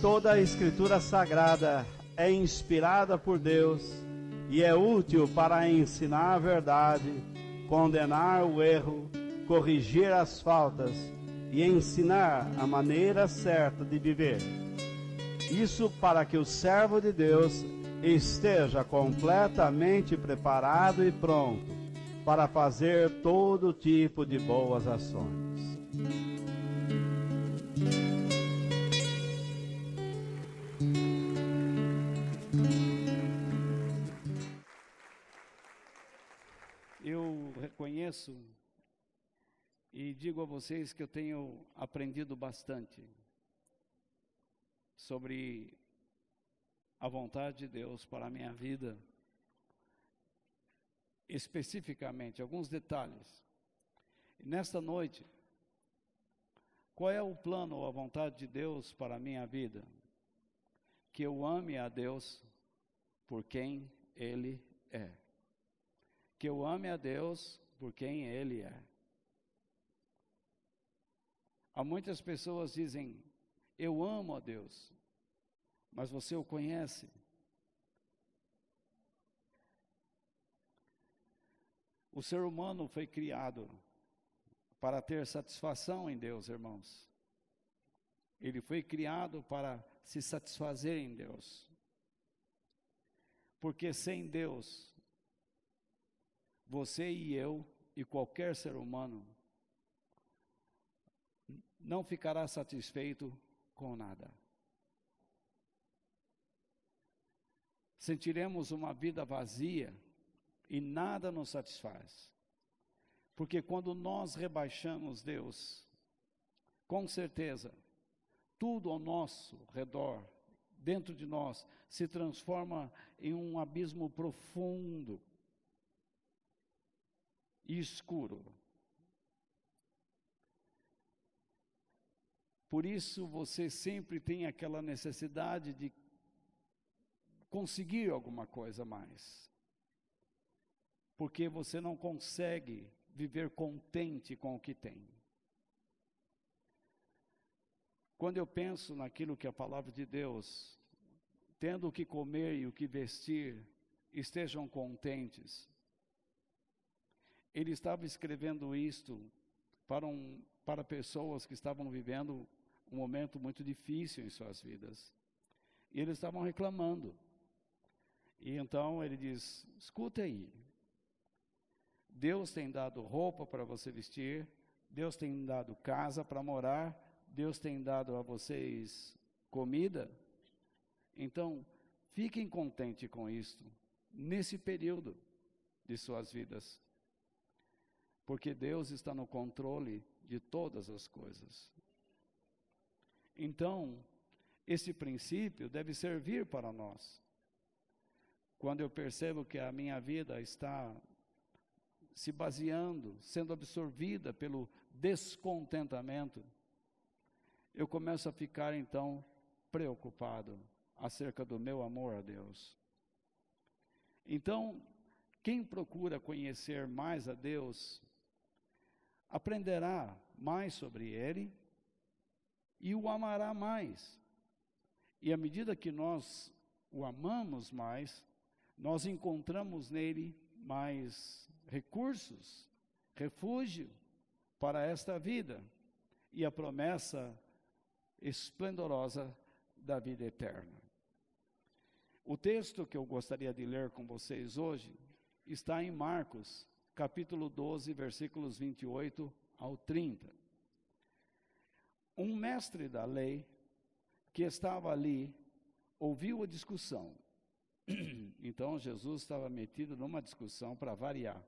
Toda a Escritura Sagrada é inspirada por Deus e é útil para ensinar a verdade, condenar o erro, corrigir as faltas e ensinar a maneira certa de viver. Isso para que o servo de Deus esteja completamente preparado e pronto para fazer todo tipo de boas ações. Eu reconheço e digo a vocês que eu tenho aprendido bastante sobre a vontade de Deus para a minha vida, especificamente, alguns detalhes. E nesta noite, qual é o plano ou a vontade de Deus para a minha vida? Que eu ame a Deus por quem Ele é. Que eu ame a Deus por quem Ele é. Há muitas pessoas que dizem, eu amo a Deus, mas você o conhece? O ser humano foi criado para ter satisfação em Deus, irmãos. Ele foi criado para se satisfazer em Deus. Porque sem Deus, você e eu e qualquer ser humano não ficará satisfeito com nada. Sentiremos uma vida vazia e nada nos satisfaz. Porque quando nós rebaixamos Deus, com certeza, tudo ao nosso redor, dentro de nós, se transforma em um abismo profundo e escuro. Por isso você sempre tem aquela necessidade de conseguir alguma coisa a mais. Porque você não consegue viver contente com o que tem. Quando eu penso naquilo que a palavra de Deus, tendo o que comer e o que vestir, estejam contentes. Ele estava escrevendo isto para pessoas que estavam vivendo um momento muito difícil em suas vidas. E eles estavam reclamando. E então ele diz, escuta aí, Deus tem dado roupa para você vestir, Deus tem dado casa para morar, Deus tem dado a vocês comida. Então, fiquem contentes com isto, nesse período de suas vidas. Porque Deus está no controle de todas as coisas. Então, esse princípio deve servir para nós. Quando eu percebo que a minha vida está se baseando, sendo absorvida pelo descontentamento, eu começo a ficar então preocupado acerca do meu amor a Deus. Então, quem procura conhecer mais a Deus, aprenderá mais sobre Ele e o amará mais. E à medida que nós o amamos mais, nós encontramos nele mais recursos, refúgio para esta vida e a promessa esplendorosa da vida eterna. O texto que eu gostaria de ler com vocês hoje está em Marcos, capítulo 12, versículos 28 ao 30. Um mestre da lei que estava ali ouviu a discussão. Então Jesus estava metido numa discussão para variar.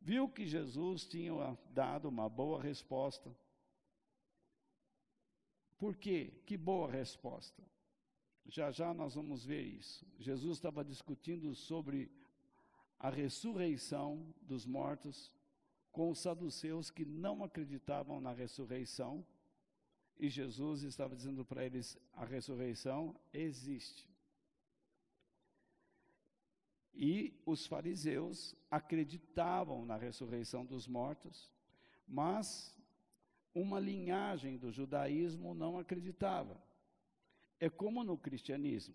Viu que Jesus tinha dado uma boa resposta Por quê? Que boa resposta. Já já nós vamos ver isso. Jesus estava discutindo sobre a ressurreição dos mortos com os saduceus que não acreditavam na ressurreição, e Jesus estava dizendo para eles: a ressurreição existe. E os fariseus acreditavam na ressurreição dos mortos, mas uma linhagem do judaísmo não acreditava. É como no cristianismo.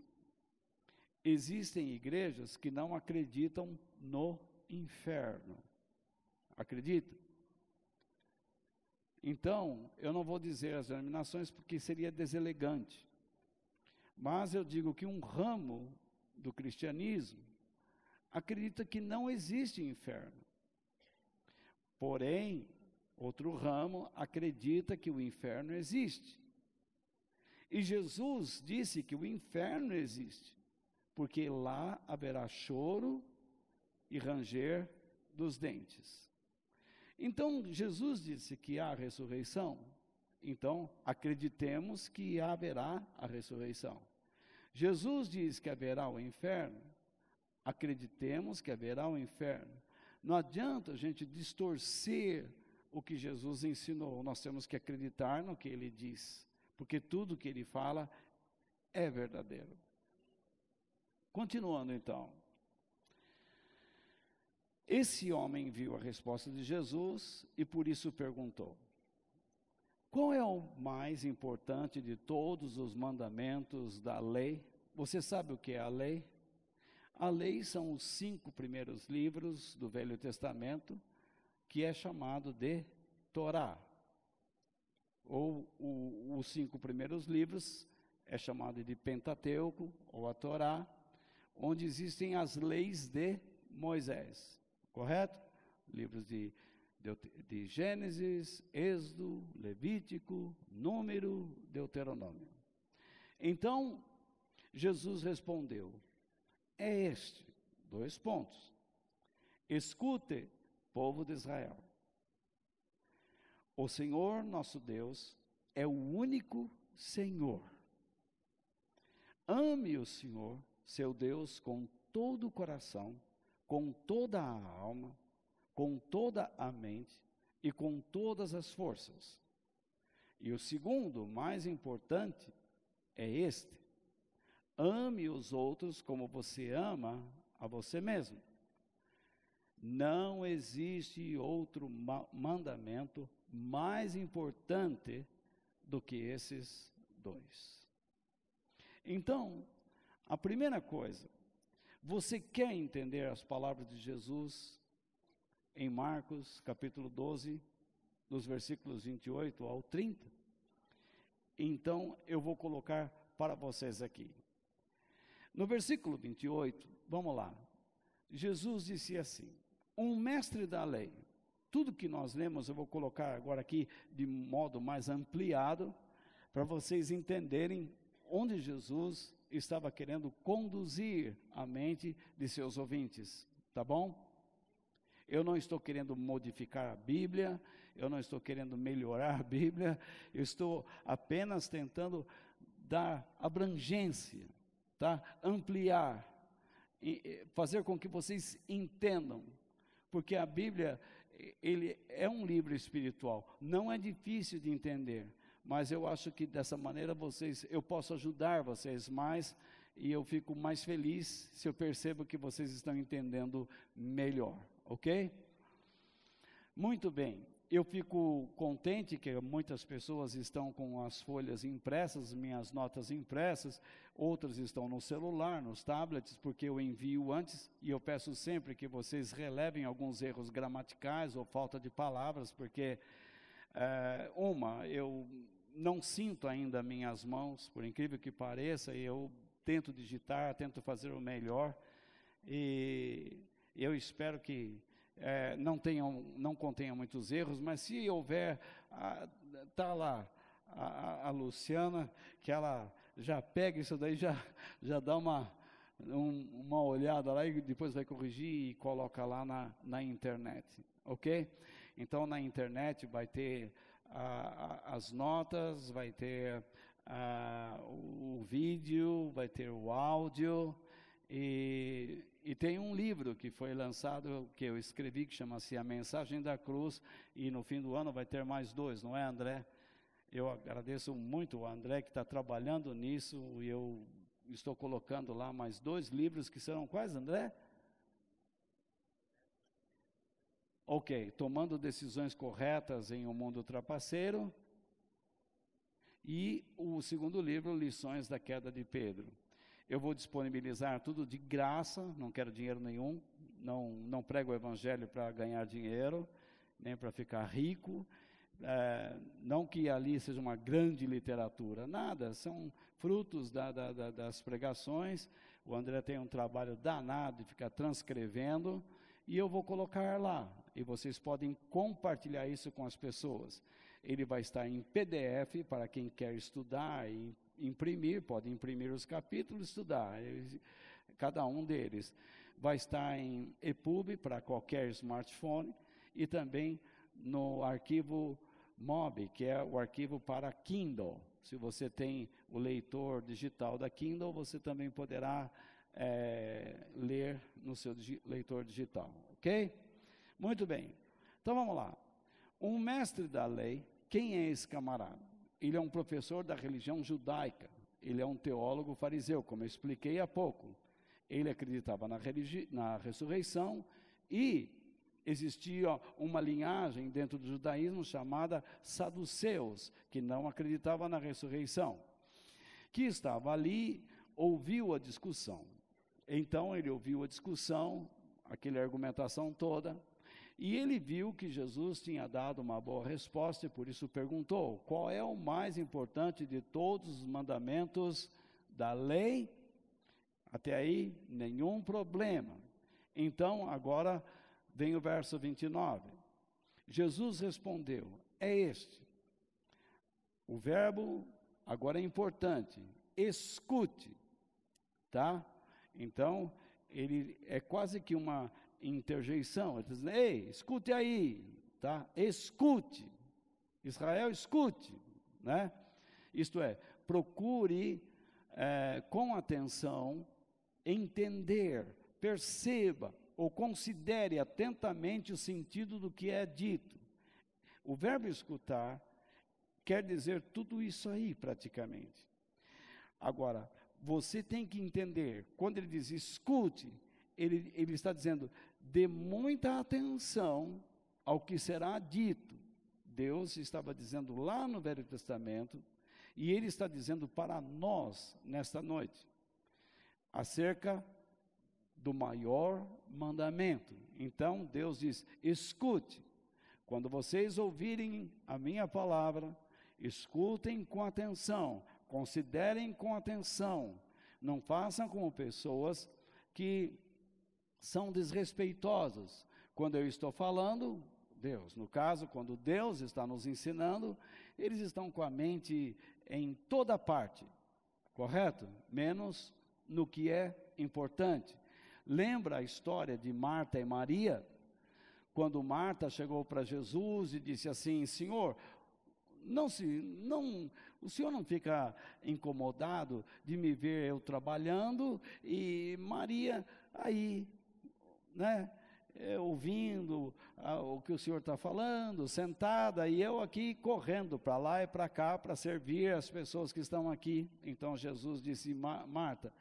Existem igrejas que não acreditam no inferno. Acredita? Então, eu não vou dizer as denominações porque seria deselegante. Mas eu digo que um ramo do cristianismo acredita que não existe inferno. Porém, outro ramo acredita que o inferno existe. E Jesus disse que o inferno existe, porque lá haverá choro e ranger dos dentes. Então, Jesus disse que há ressurreição, então acreditemos que haverá a ressurreição. Jesus diz que haverá o inferno, acreditemos que haverá o inferno. Não adianta a gente distorcer o que Jesus ensinou, nós temos que acreditar no que ele diz, porque tudo que ele fala é verdadeiro. Continuando então. Esse homem viu a resposta de Jesus e por isso perguntou: qual é o mais importante de todos os mandamentos da lei? Você sabe o que é a lei? A lei são os 5 primeiros livros do Velho Testamento, que é chamado de Torá. Ou os 5 primeiros livros é chamado de Pentateuco, ou a Torá, onde existem as leis de Moisés, correto? Livros de Gênesis, Êxodo, Levítico, Número, Deuteronômio. Então, Jesus respondeu: é este, 2 pontos. Escute, povo de Israel. O Senhor nosso Deus é o único Senhor. Ame o Senhor, seu Deus, com todo o coração, com toda a alma, com toda a mente e com todas as forças. E o segundo, mais importante, é este: ame os outros como você ama a você mesmo. Não existe outro mandamento mais importante do que esses 2. Então, a primeira coisa, você quer entender as palavras de Jesus em Marcos, capítulo 12, dos versículos 28 ao 30? Então, eu vou colocar para vocês aqui. No versículo 28, vamos lá. Jesus disse assim: um mestre da lei. Tudo que nós lemos, eu vou colocar agora aqui de modo mais ampliado, para vocês entenderem onde Jesus estava querendo conduzir a mente de seus ouvintes, tá bom? Eu não estou querendo modificar a Bíblia, eu não estou querendo melhorar a Bíblia, eu estou apenas tentando dar abrangência, tá? Ampliar, e fazer com que vocês entendam, porque a Bíblia, ele é um livro espiritual, não é difícil de entender, mas eu acho que dessa maneira eu posso ajudar vocês mais, e eu fico mais feliz se eu percebo que vocês estão entendendo melhor, ok? Muito bem, eu fico contente que muitas pessoas estão com as folhas impressas, minhas notas impressas, outras estão no celular, nos tablets, porque eu envio antes, e eu peço sempre que vocês relevem alguns erros gramaticais ou falta de palavras, porque eu não sinto ainda minhas mãos, por incrível que pareça, e eu tento digitar, tento fazer o melhor, e eu espero que não contenha muitos erros, mas se houver, está lá a Luciana, que ela já pega isso daí, já dá uma olhada lá e depois vai corrigir e coloca lá na internet, ok? Então na internet vai ter as notas, vai ter o vídeo, vai ter o áudio, e tem um livro que foi lançado, que eu escrevi, que chama-se A Mensagem da Cruz, e no fim do ano vai ter mais 2, não é, André? Eu agradeço muito o André que está trabalhando nisso, e eu estou colocando lá mais 2 livros, que serão quais, André? Ok, Tomando Decisões Corretas em um Mundo Trapaceiro, e o segundo livro, Lições da Queda de Pedro. Eu vou disponibilizar tudo de graça, não quero dinheiro nenhum, não prego o evangelho para ganhar dinheiro, nem para ficar rico, não que ali seja uma grande literatura, nada, são frutos das pregações. O André tem um trabalho danado de ficar transcrevendo, e eu vou colocar lá, e vocês podem compartilhar isso com as pessoas. Ele vai estar em PDF para quem quer estudar e imprimir, pode imprimir os capítulos e estudar, cada um deles. Vai estar em EPUB para qualquer smartphone, e também no arquivo MOBI, que é o arquivo para Kindle. Se você tem o leitor digital da Kindle, você também poderá ler no seu leitor digital, ok? Muito bem, então vamos lá. Um mestre da lei, quem é esse camarada? Ele é um professor da religião judaica, ele é um teólogo fariseu, como eu expliquei há pouco. Ele acreditava na ressurreição, e existia uma linhagem dentro do judaísmo chamada saduceus, que não acreditava na ressurreição, que estava ali, ouviu a discussão. Então ele ouviu a discussão, aquela argumentação toda, e ele viu que Jesus tinha dado uma boa resposta, e por isso perguntou: qual é o mais importante de todos os mandamentos da lei? Até aí, nenhum problema. Então, agora vem o verso 29. Jesus respondeu: é este. O verbo agora é importante, escute, tá? Então, ele é quase que uma interjeição, ele diz: ei, escute aí, tá? Escute, Israel, escute, né? Isto é, procure com atenção entender, perceba ou considere atentamente o sentido do que é dito. O verbo escutar quer dizer tudo isso aí, praticamente. Agora, você tem que entender, quando ele diz escute, ele está dizendo: dê muita atenção ao que será dito. Deus estava dizendo lá no Velho Testamento, e ele está dizendo para nós nesta noite, acerca do maior mandamento. Então Deus diz: escute, quando vocês ouvirem a minha palavra, escutem com atenção, considerem com atenção, não façam como pessoas que são desrespeitosos. Quando eu estou falando, Deus, no caso, quando Deus está nos ensinando, eles estão com a mente em toda parte, correto? Menos no que é importante. Lembra a história de Marta e Maria? Quando Marta chegou para Jesus e disse assim: Senhor, o senhor não fica incomodado de me ver eu trabalhando, e Maria aí, né, ouvindo o que o senhor está falando, sentada, e eu aqui correndo para lá e para cá para servir as pessoas que estão aqui. Então Jesus disse: Marta,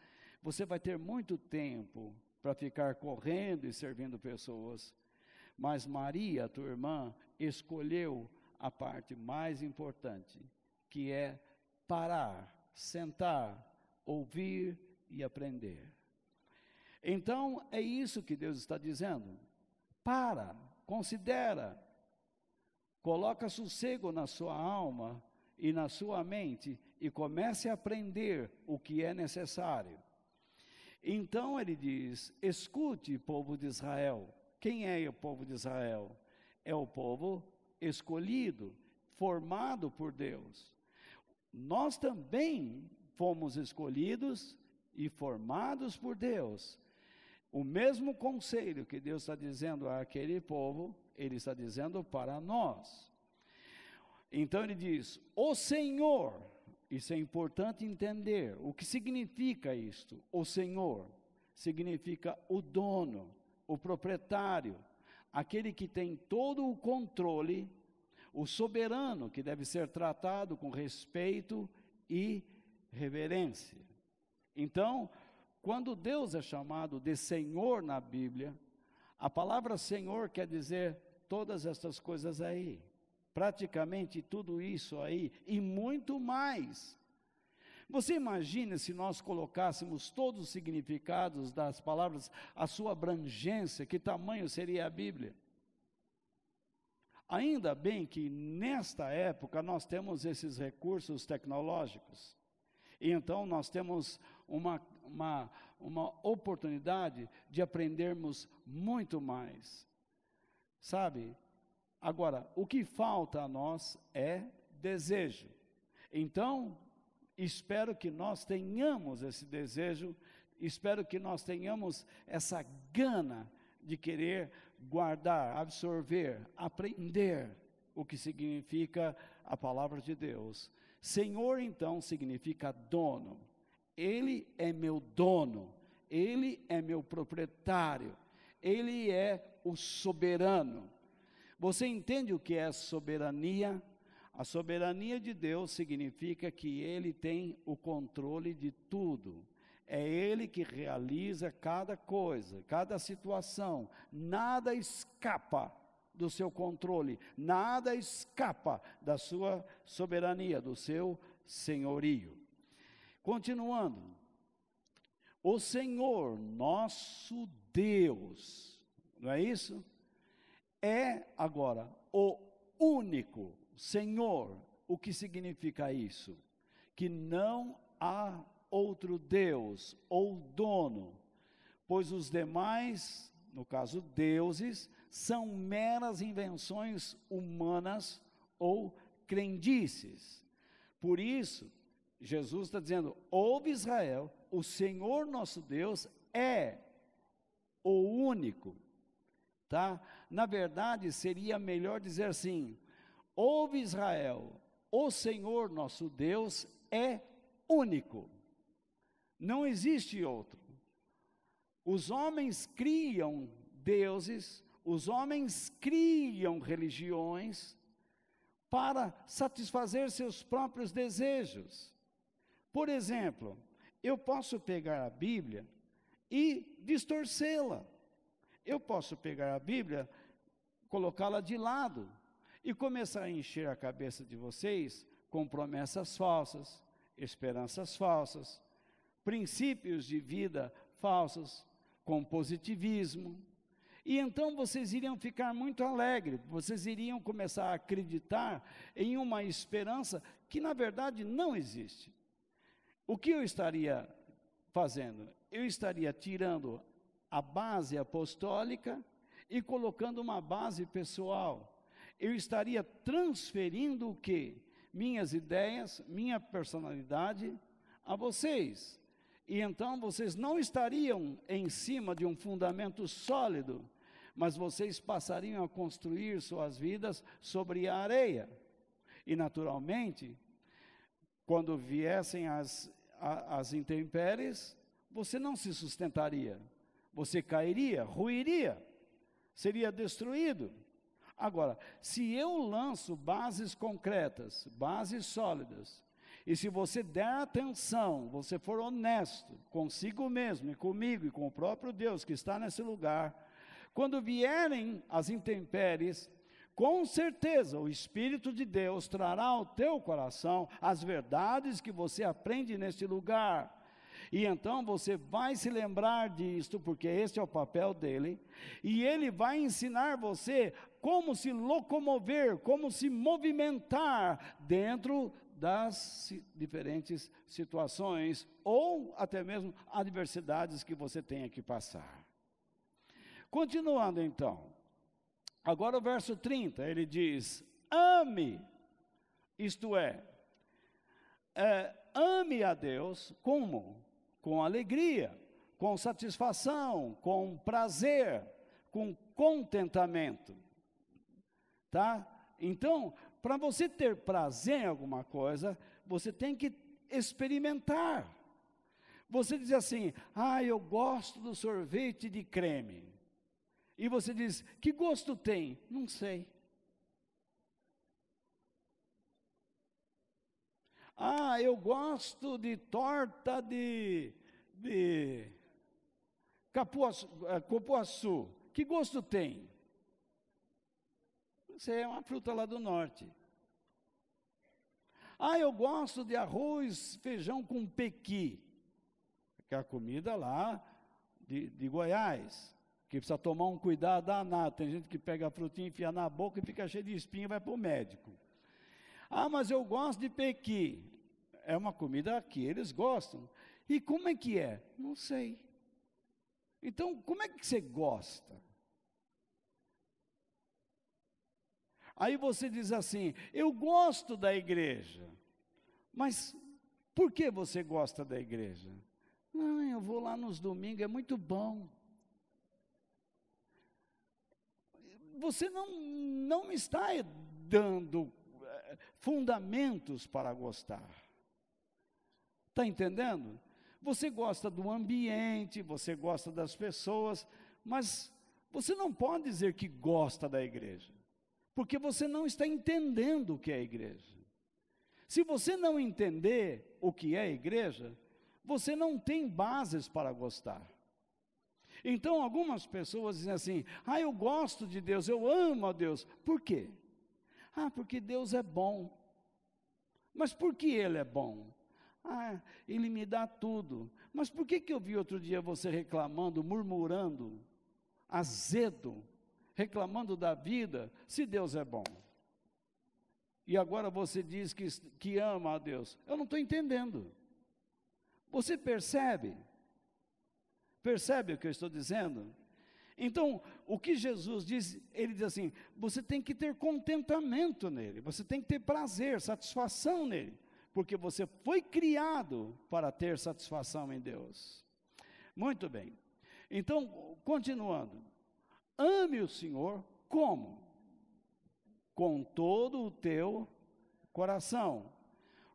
você vai ter muito tempo para ficar correndo e servindo pessoas, mas Maria, tua irmã, escolheu a parte mais importante, que é parar, sentar, ouvir e aprender. Então, é isso que Deus está dizendo. Para, considera, coloca sossego na sua alma e na sua mente e comece a aprender o que é necessário. Então ele diz: escute, povo de Israel. Quem é o povo de Israel? É o povo escolhido, formado por Deus. Nós também fomos escolhidos e formados por Deus. O mesmo conselho que Deus está dizendo àquele povo, Ele está dizendo para nós. Então ele diz, o Senhor, isso é importante entender, o que significa isto? O Senhor significa o dono, o proprietário, aquele que tem todo o controle, o soberano, que deve ser tratado com respeito e reverência. Então, quando Deus é chamado de Senhor na Bíblia, a palavra Senhor quer dizer todas essas coisas aí, praticamente tudo isso aí e muito mais. Você imagina se nós colocássemos todos os significados das palavras, a sua abrangência, que tamanho seria a Bíblia? Ainda bem que nesta época nós temos esses recursos tecnológicos, e então nós temos uma oportunidade de aprendermos muito mais, sabe? Agora, o que falta a nós é desejo. Então, espero que nós tenhamos esse desejo, espero que nós tenhamos essa gana de querer guardar, absorver, aprender o que significa a palavra de Deus. Senhor, então, significa dono. Ele é meu dono, Ele é meu proprietário, Ele é o soberano. Você entende o que é soberania? A soberania de Deus significa que Ele tem o controle de tudo. É Ele que realiza cada coisa, cada situação. Nada escapa do seu controle, nada escapa da sua soberania, do seu senhorio. Continuando, o Senhor, nosso Deus, não é isso? É agora o único Senhor. O que significa isso? Que não há outro Deus ou dono, pois os demais, no caso deuses, são meras invenções humanas ou crendices. Por isso, Jesus está dizendo, ouve Israel, o Senhor nosso Deus é o único, tá? Na verdade, seria melhor dizer assim, ouve Israel, o Senhor nosso Deus é único, não existe outro. Os homens criam deuses, os homens criam religiões para satisfazer seus próprios desejos. Por exemplo, eu posso pegar a Bíblia e distorcê-la. Eu posso pegar a Bíblia, colocá-la de lado e começar a encher a cabeça de vocês com promessas falsas, esperanças falsas, princípios de vida falsos, com positivismo. E então vocês iriam ficar muito alegres, vocês iriam começar a acreditar em uma esperança que na verdade não existe. O que eu estaria fazendo? Eu estaria tirando a base apostólica e colocando uma base pessoal. Eu estaria transferindo o quê? Minhas ideias, minha personalidade a vocês. E então vocês não estariam em cima de um fundamento sólido, mas vocês passariam a construir suas vidas sobre a areia. E naturalmente, quando viessem as intempéries, você não se sustentaria, você cairia, ruiria, seria destruído. Agora, se eu lanço bases concretas, bases sólidas, e se você der atenção, você for honesto consigo mesmo e comigo e com o próprio Deus que está nesse lugar, quando vierem as intempéries, com certeza o Espírito de Deus trará ao teu coração as verdades que você aprende neste lugar. E então você vai se lembrar disto, porque este é o papel dele, e ele vai ensinar você como se locomover, como se movimentar dentro das diferentes situações, ou até mesmo adversidades que você tenha que passar. Continuando então, agora o verso 30, ele diz, ame, isto é, ame a Deus como? Com alegria, com satisfação, com prazer, com contentamento, tá? Então, para você ter prazer em alguma coisa, você tem que experimentar. Você diz assim, eu gosto do sorvete de creme. E você diz, que gosto tem? Não sei. Eu gosto de torta de cupuaçu. Que gosto tem? Isso é uma fruta lá do norte. Eu gosto de arroz, feijão com pequi. Que é a comida lá de Goiás. Que precisa tomar um cuidado danado. Tem gente que pega a frutinha, enfia na boca e fica cheio de espinho e vai para o médico. Mas eu gosto de pequi. É uma comida que eles gostam. E como é que é? Não sei. Então, como é que você gosta? Aí você diz assim, eu gosto da igreja. Mas por que você gosta da igreja? Eu vou lá nos domingos, é muito bom. Você não está dando fundamentos para gostar. Está entendendo? Você gosta do ambiente, você gosta das pessoas, mas você não pode dizer que gosta da igreja, porque você não está entendendo o que é a igreja. Se você não entender o que é a igreja, você não tem bases para gostar. Então, algumas pessoas dizem assim, eu gosto de Deus, eu amo a Deus. Por quê? Porque Deus é bom. Mas por que Ele é bom? Ele me dá tudo. Mas por que eu vi outro dia você reclamando, murmurando, azedo, reclamando da vida, se Deus é bom? E agora você diz que ama a Deus. Eu não estou entendendo. Você percebe? Percebe o que eu estou dizendo? Então, o que Jesus diz, ele diz assim, você tem que ter contentamento nele, você tem que ter prazer, satisfação nele, porque você foi criado para ter satisfação em Deus. Muito bem. Então, continuando, ame o Senhor como? Com todo o teu coração.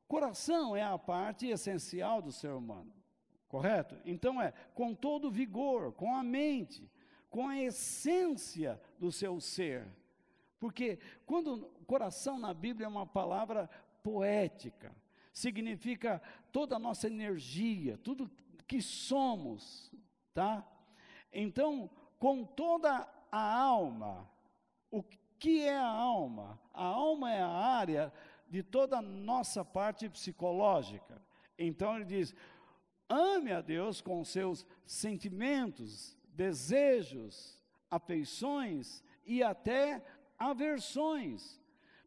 Coração é a parte essencial do ser humano, correto? Então com todo o vigor, com a mente, com a essência do seu ser. Porque quando coração na Bíblia é uma palavra poética, significa toda a nossa energia, tudo que somos, tá? Então, com toda a alma, o que é a alma? A alma é a área de toda a nossa parte psicológica. Então ele diz, ame a Deus com seus sentimentos, desejos, afeições e até aversões.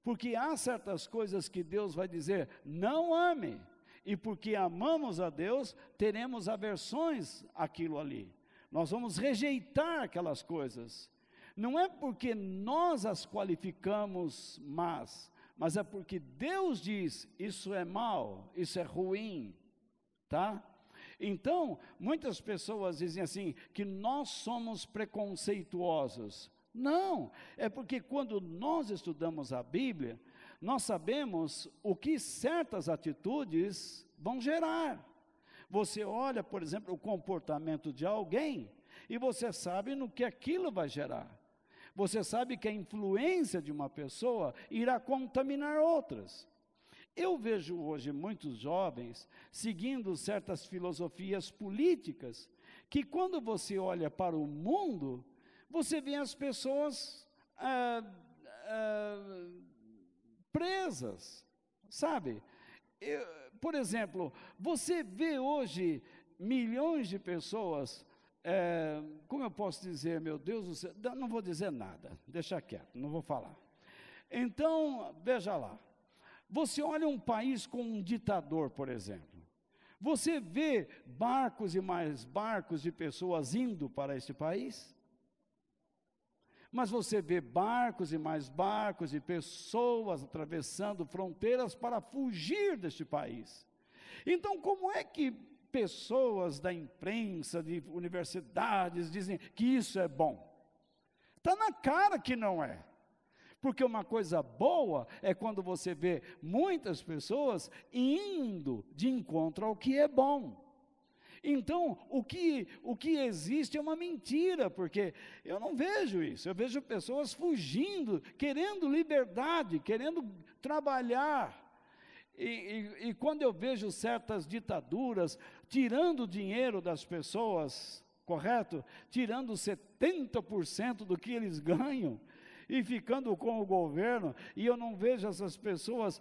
Porque há certas coisas que Deus vai dizer, não ame. E porque amamos a Deus, teremos aversões àquilo ali. Nós vamos rejeitar aquelas coisas. Não é porque nós as qualificamos más, mas é porque Deus diz, isso é mal, isso é ruim, tá? Então, muitas pessoas dizem assim, que nós somos preconceituosos. Não, é porque quando nós estudamos a Bíblia, nós sabemos o que certas atitudes vão gerar. Você olha, por exemplo, o comportamento de alguém, e você sabe no que aquilo vai gerar. Você sabe que a influência de uma pessoa irá contaminar outras. Eu vejo hoje muitos jovens seguindo certas filosofias políticas, que quando você olha para o mundo, você vê as pessoas presas, sabe? Por exemplo, você vê hoje milhões de pessoas, como eu posso dizer, meu Deus do céu, não vou dizer nada, deixa quieto, não vou falar. Então, veja lá, você olha um país com um ditador, por exemplo, você vê barcos e mais barcos de pessoas indo para este país? Mas você vê barcos e mais barcos de pessoas atravessando fronteiras para fugir deste país. Então, como é que pessoas da imprensa, de universidades, dizem que isso é bom? Está na cara que não é. Porque uma coisa boa é quando você vê muitas pessoas indo de encontro ao que é bom. Então, o que existe é uma mentira, porque eu não vejo isso. Eu vejo pessoas fugindo, querendo liberdade, querendo trabalhar. E quando eu vejo certas ditaduras tirando dinheiro das pessoas, correto? Tirando 70% do que eles ganham e ficando com o governo, e eu não vejo essas pessoas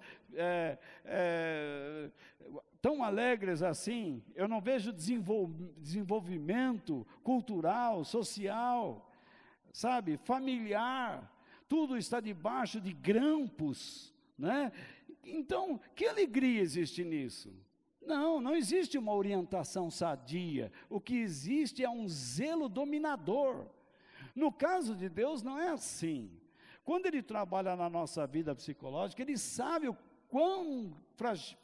tão alegres assim, eu não vejo desenvolvimento cultural, social, sabe, familiar, tudo está debaixo de grampos, né? Então, que alegria existe nisso? Não existe uma orientação sadia, o que existe é um zelo dominador. No caso de Deus não é assim. Quando Ele trabalha na nossa vida psicológica, Ele sabe o quão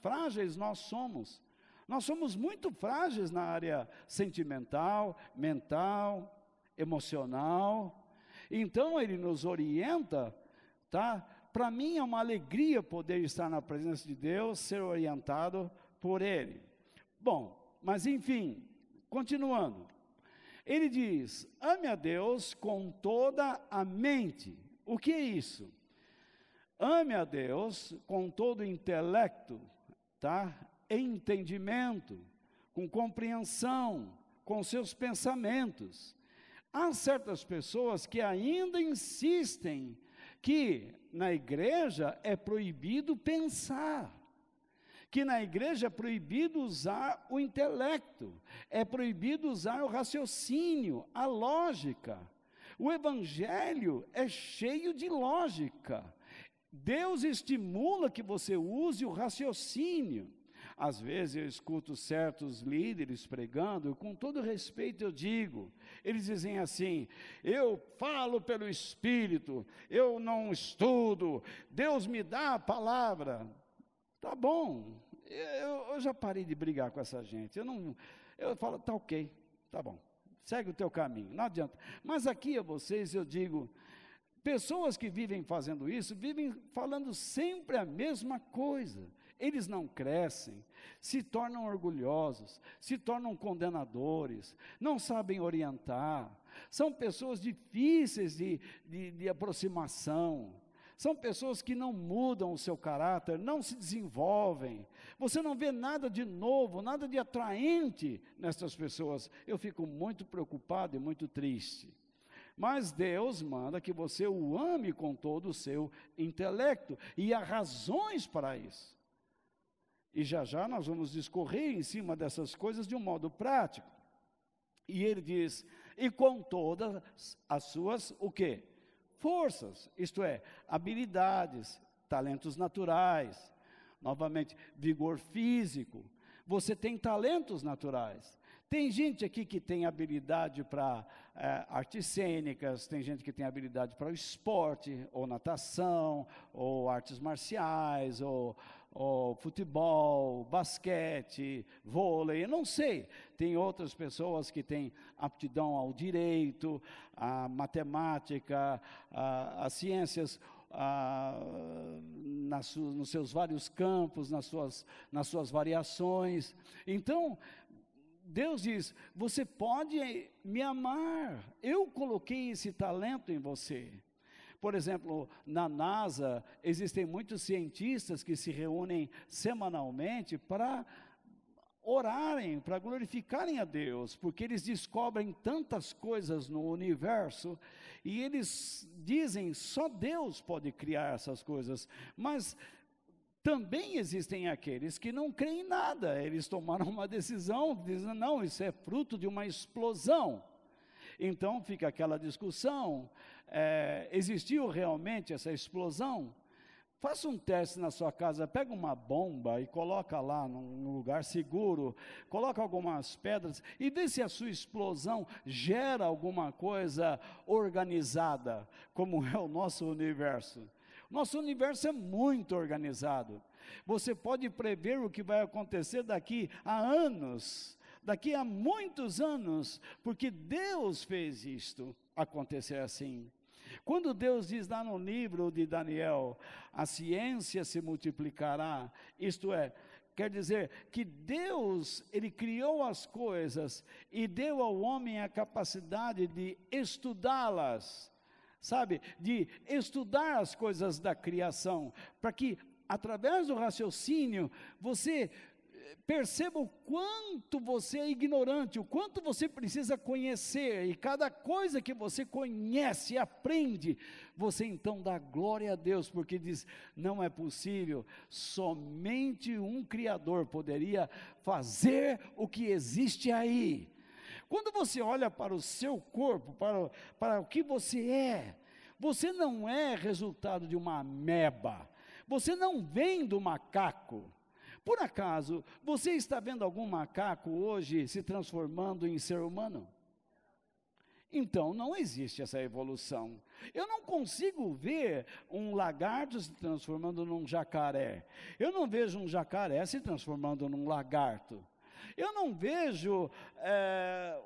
frágeis nós somos. Nós somos muito frágeis na área sentimental, mental, emocional. Então Ele nos orienta, tá? Para mim é uma alegria poder estar na presença de Deus, ser orientado por Ele. Bom, mas enfim, continuando. Ele diz, ame a Deus com toda a mente. O que é isso? Ame a Deus com todo o intelecto, tá? Entendimento, com compreensão, com seus pensamentos. Há certas pessoas que ainda insistem que na igreja é proibido pensar, que na igreja é proibido usar o intelecto, é proibido usar o raciocínio, a lógica. O evangelho é cheio de lógica. Deus estimula que você use o raciocínio. Às vezes eu escuto certos líderes pregando, e com todo respeito eu digo, eles dizem assim, eu falo pelo Espírito, eu não estudo, Deus me dá a palavra. Tá bom, eu já parei de brigar com essa gente, eu falo, tá ok, tá bom, segue o teu caminho, não adianta. Mas aqui a vocês eu digo, pessoas que vivem fazendo isso, vivem falando sempre a mesma coisa. Eles não crescem, se tornam orgulhosos, se tornam condenadores, não sabem orientar, são pessoas difíceis de aproximação, são pessoas que não mudam o seu caráter, não se desenvolvem, você não vê nada de novo, nada de atraente nessas pessoas. Eu fico muito preocupado e muito triste. Mas Deus manda que você o ame com todo o seu intelecto, e há razões para isso. E já nós vamos discorrer em cima dessas coisas de um modo prático. E ele diz, e com todas as suas, o quê? Forças, isto é, habilidades, talentos naturais, novamente, vigor físico. Você tem talentos naturais. Tem gente aqui que tem habilidade para artes cênicas, tem gente que tem habilidade para o esporte, ou natação, ou artes marciais, ou futebol, basquete, vôlei, eu não sei. Tem outras pessoas que têm aptidão ao direito, à matemática, às ciências, nos seus vários campos, nas suas variações. Então, Deus diz, você pode me amar, eu coloquei esse talento em você. Por exemplo, na NASA, existem muitos cientistas que se reúnem semanalmente para orarem, para glorificarem a Deus, porque eles descobrem tantas coisas no universo, e eles dizem, só Deus pode criar essas coisas, mas também existem aqueles que não creem em nada, eles tomaram uma decisão, dizendo, não, isso é fruto de uma explosão. Então fica aquela discussão, existiu realmente essa explosão? Faça um teste na sua casa, pega uma bomba e coloca lá num lugar seguro, coloca algumas pedras e vê se a sua explosão gera alguma coisa organizada, como é o nosso universo. Nosso universo é muito organizado. Você pode prever o que vai acontecer daqui a anos, daqui a muitos anos, porque Deus fez isto acontecer assim. Quando Deus diz lá no livro de Daniel, a ciência se multiplicará, isto é, quer dizer que Deus, Ele criou as coisas e deu ao homem a capacidade de estudá-las, sabe, de estudar as coisas da criação, para que através do raciocínio você perceba o quanto você é ignorante, o quanto você precisa conhecer, e cada coisa que você conhece e aprende, você então dá glória a Deus, porque diz, não é possível, somente um Criador poderia fazer o que existe aí. Quando você olha para o seu corpo, para o que você não é resultado de uma ameba, você não vem do macaco. Por acaso, você está vendo algum macaco hoje se transformando em ser humano? Então, não existe essa evolução. Eu não consigo ver um lagarto se transformando num jacaré. Eu não vejo um jacaré se transformando num lagarto. Eu não vejo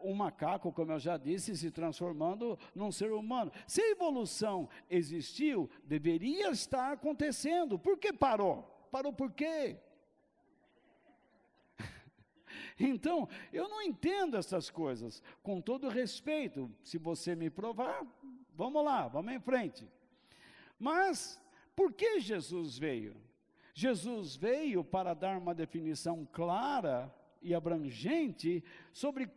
um macaco, como eu já disse, se transformando num ser humano. Se a evolução existiu, deveria estar acontecendo. Por que parou? Parou por quê? Então, eu não entendo essas coisas, com todo respeito, se você me provar, vamos lá, vamos em frente. Mas, por que Jesus veio? Jesus veio para dar uma definição clara e abrangente sobre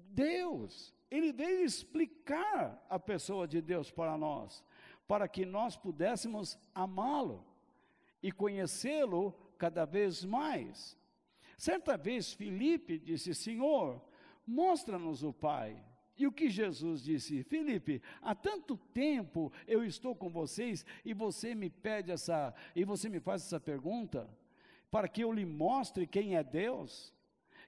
Deus. Ele veio explicar a pessoa de Deus para nós, para que nós pudéssemos amá-lo e conhecê-lo cada vez mais. Certa vez Filipe disse, Senhor, mostra-nos o Pai. E o que Jesus disse? Filipe, há tanto tempo eu estou com vocês e você me faz essa pergunta, para que eu lhe mostre quem é Deus?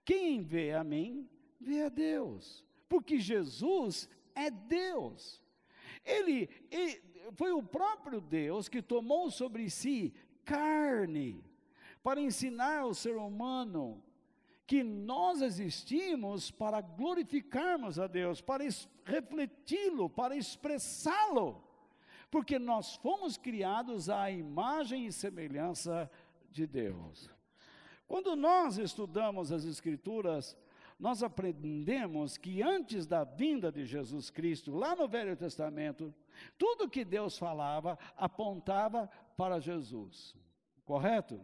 Quem vê a mim, vê a Deus, porque Jesus é Deus. Ele foi o próprio Deus que tomou sobre si carne, para ensinar o ser humano que nós existimos para glorificarmos a Deus, para refleti-lo, para expressá-lo, porque nós fomos criados à imagem e semelhança de Deus. Quando nós estudamos as Escrituras, nós aprendemos que antes da vinda de Jesus Cristo, lá no Velho Testamento, tudo que Deus falava apontava para Jesus, correto?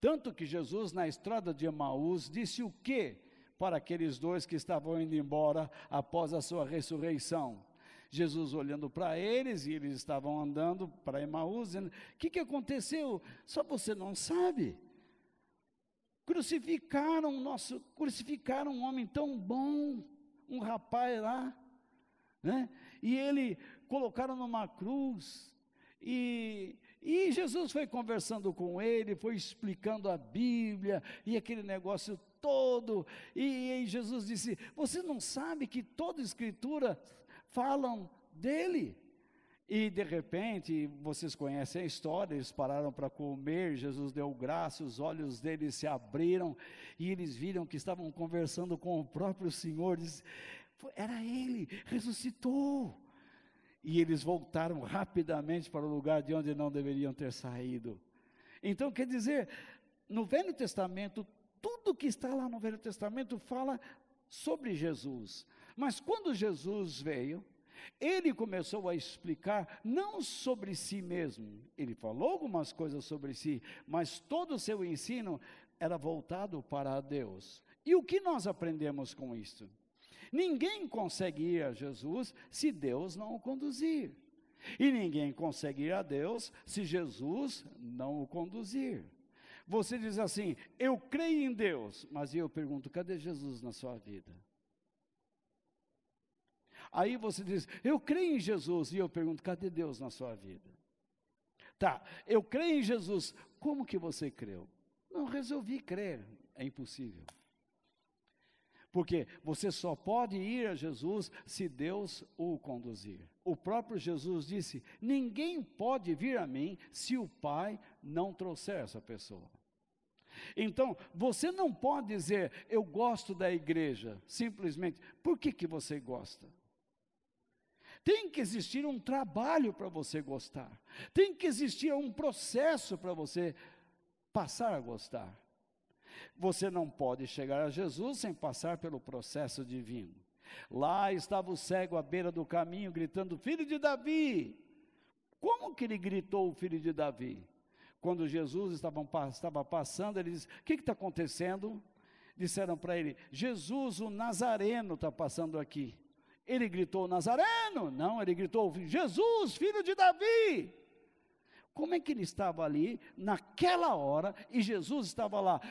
Tanto que Jesus, na estrada de Emaús, disse o quê para aqueles dois que estavam indo embora após a sua ressurreição? Jesus olhando para eles, e eles estavam andando para Emaús, dizendo, o que aconteceu? Só você não sabe. Crucificaram um homem tão bom, um rapaz lá, né? E ele colocaram numa cruz, e Jesus foi conversando com ele, foi explicando a Bíblia, e aquele negócio todo, e Jesus disse, você não sabe que toda a Escritura falam dele? E de repente, vocês conhecem a história, eles pararam para comer, Jesus deu graça, os olhos deles se abriram, e eles viram que estavam conversando com o próprio Senhor, era ele, ressuscitou. E eles voltaram rapidamente para o lugar de onde não deveriam ter saído. Então, quer dizer, no Velho Testamento, tudo que está lá no Velho Testamento fala sobre Jesus. Mas quando Jesus veio, ele começou a explicar não sobre si mesmo. Ele falou algumas coisas sobre si, mas todo o seu ensino era voltado para Deus. E o que nós aprendemos com isso? Ninguém consegue ir a Jesus se Deus não o conduzir. E ninguém consegue ir a Deus se Jesus não o conduzir. Você diz assim, eu creio em Deus, mas eu pergunto, cadê Jesus na sua vida? Aí você diz, eu creio em Jesus, e eu pergunto, cadê Deus na sua vida? Tá, eu creio em Jesus, como que você creu? Não resolvi crer, é impossível. Porque você só pode ir a Jesus se Deus o conduzir. O próprio Jesus disse, ninguém pode vir a mim se o Pai não trouxer essa pessoa. Então, você não pode dizer, eu gosto da igreja, simplesmente, por que você gosta? Tem que existir um trabalho para você gostar. Tem que existir um processo para você passar a gostar. Você não pode chegar a Jesus sem passar pelo processo divino. Lá estava o cego à beira do caminho, gritando: filho de Davi. Como que ele gritou, o filho de Davi? Quando Jesus estava passando, ele disse: o que está acontecendo? Disseram para ele: Jesus, o Nazareno, está passando aqui. Ele gritou: Nazareno? Não, ele gritou: Jesus, filho de Davi. Como é que ele estava ali, naquela hora, e Jesus estava lá?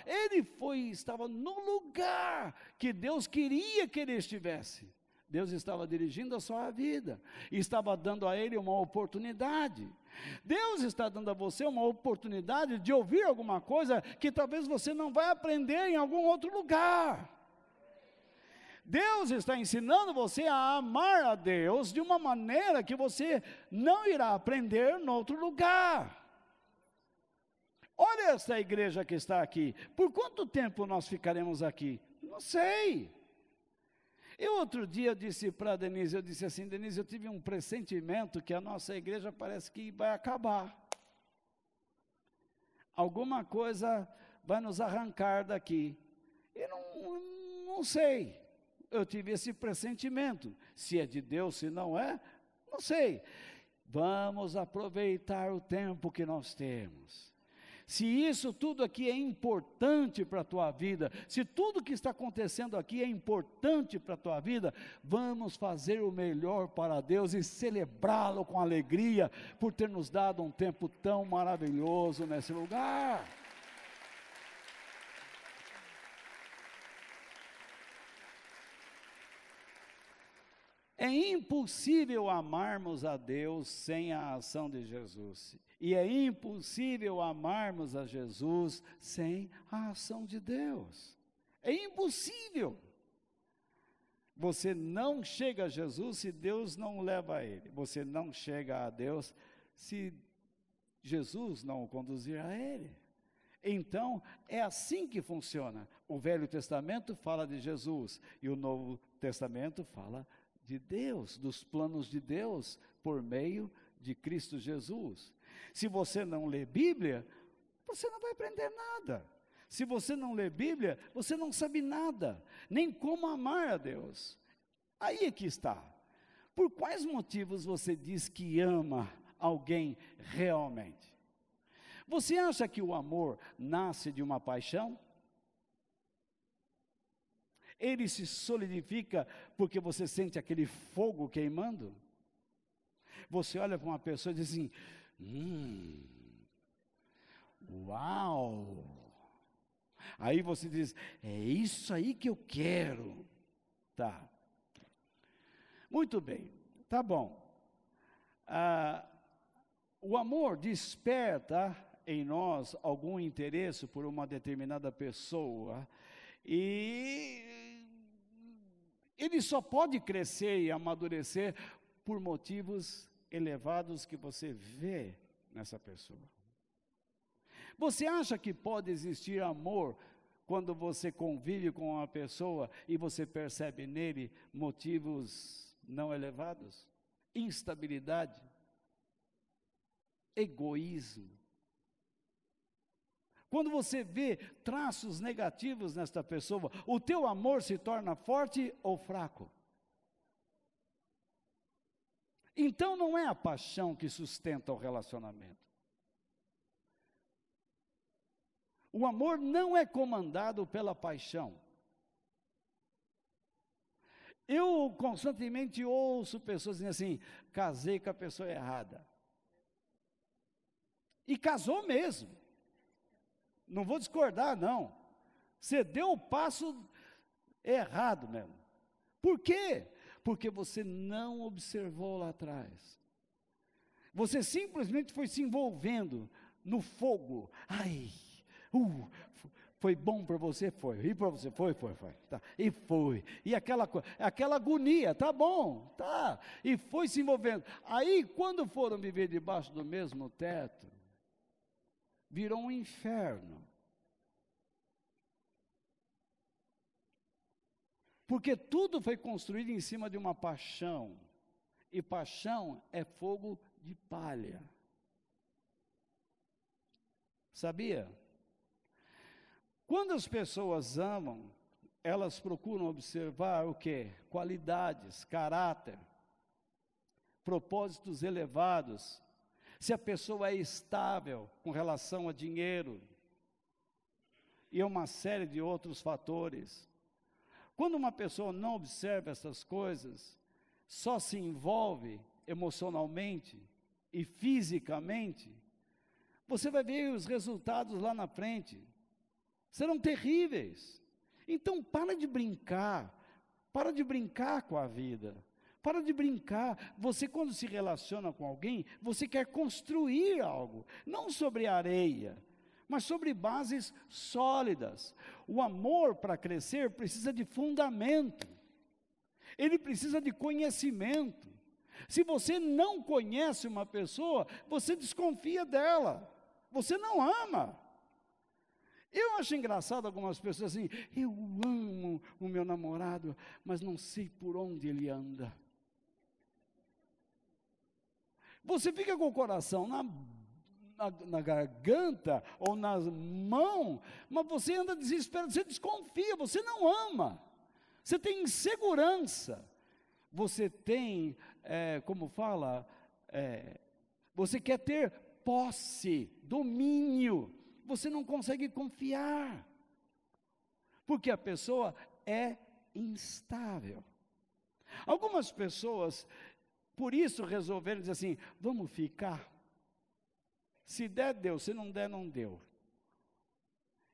Estava no lugar que Deus queria que ele estivesse. Deus estava dirigindo a sua vida, e estava dando a ele uma oportunidade. Deus está dando a você uma oportunidade de ouvir alguma coisa que talvez você não vai aprender em algum outro lugar. Deus está ensinando você a amar a Deus de uma maneira que você não irá aprender em outro lugar. Olha esta igreja que está aqui. Por quanto tempo nós ficaremos aqui? Não sei. Eu outro dia disse para a Denise, eu disse assim: Denise, eu tive um pressentimento que a nossa igreja parece que vai acabar. Alguma coisa vai nos arrancar daqui. Eu não sei. Eu tive esse pressentimento. Se é de Deus, se não é, não sei. Vamos aproveitar o tempo que nós temos. Se isso tudo aqui é importante para a tua vida, se tudo que está acontecendo aqui é importante para a tua vida, vamos fazer o melhor para Deus e celebrá-lo com alegria, por ter nos dado um tempo tão maravilhoso nesse lugar. É impossível amarmos a Deus sem a ação de Jesus. E é impossível amarmos a Jesus sem a ação de Deus. É impossível. Você não chega a Jesus se Deus não o leva a Ele. Você não chega a Deus se Jesus não o conduzir a Ele. Então, é assim que funciona. O Velho Testamento fala de Jesus e o Novo Testamento fala de Deus, dos planos de Deus por meio de Cristo Jesus. Se você não lê Bíblia, você não vai aprender nada. Se você não lê Bíblia, você não sabe nada, nem como amar a Deus. Aí é que está. Por quais motivos você diz que ama alguém realmente? Você acha que o amor nasce de uma paixão? Ele se solidifica porque você sente aquele fogo queimando? Você olha para uma pessoa e diz assim: uau! Aí você diz: é isso aí que eu quero. Tá. Muito bem, tá bom. O amor desperta em nós algum interesse por uma determinada pessoa, e ele só pode crescer e amadurecer por motivos elevados que você vê nessa pessoa. Você acha que pode existir amor quando você convive com uma pessoa e você percebe nele motivos não elevados? Instabilidade, egoísmo. Quando você vê traços negativos nesta pessoa, o teu amor se torna forte ou fraco? Então não é a paixão que sustenta o relacionamento. O amor não é comandado pela paixão. Eu constantemente ouço pessoas dizendo assim: casei com a pessoa errada. E casou mesmo. Não vou discordar, não. Você deu o passo errado mesmo. Por quê? Porque você não observou lá atrás. Você simplesmente foi se envolvendo no fogo. Ai, foi bom para você? Foi. E para você? Foi. Tá. E foi. E aquela agonia, tá bom, tá. E foi se envolvendo. Aí, quando foram viver debaixo do mesmo teto, virou um inferno. Porque tudo foi construído em cima de uma paixão. e paixão é fogo de palha. Sabia? Quando as pessoas amam, elas procuram observar o quê? Qualidades, caráter, propósitos elevados. Se a pessoa é estável com relação a dinheiro e uma série de outros fatores. Quando uma pessoa não observa essas coisas, só se envolve emocionalmente e fisicamente, você vai ver os resultados lá na frente. Serão terríveis. Então, para de brincar com a vida, para de brincar. Você, quando se relaciona com alguém, você quer construir algo, não sobre areia, mas sobre bases sólidas. O amor, para crescer, precisa de fundamento, ele precisa de conhecimento. Se você não conhece uma pessoa, você desconfia dela, você não ama. Eu acho engraçado algumas pessoas assim, eu amo o meu namorado, mas não sei por onde ele anda. Você fica com o coração na garganta ou nas mãos, mas você anda desesperado, você desconfia, você não ama, você tem insegurança, você tem, você quer ter posse, domínio, você não consegue confiar, porque a pessoa é instável. Algumas pessoas, por isso, resolveram dizer assim, vamos ficar, se der, deu, se não der, não deu.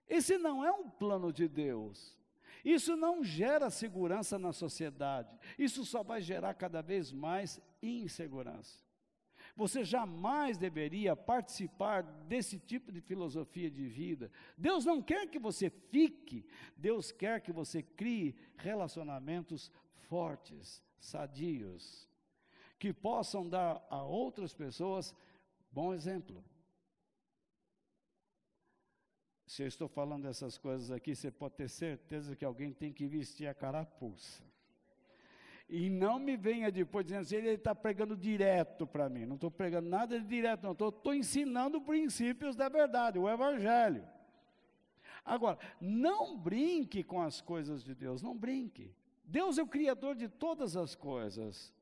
Esse não é um plano de Deus, isso não gera segurança na sociedade, isso só vai gerar cada vez mais insegurança. Você jamais deveria participar desse tipo de filosofia de vida. Deus não quer que você fique, Deus quer que você crie relacionamentos fortes, sadios, que possam dar a outras pessoas bom exemplo. Se eu estou falando essas coisas aqui, você pode ter certeza que alguém tem que vestir a carapuça. E não me venha depois dizendo assim, ele está pregando direto para mim. Não estou pregando nada de direto, não. Estou ensinando princípios da verdade, o Evangelho. Agora, não brinque com as coisas de Deus, não brinque. Deus é o Criador de todas as coisas.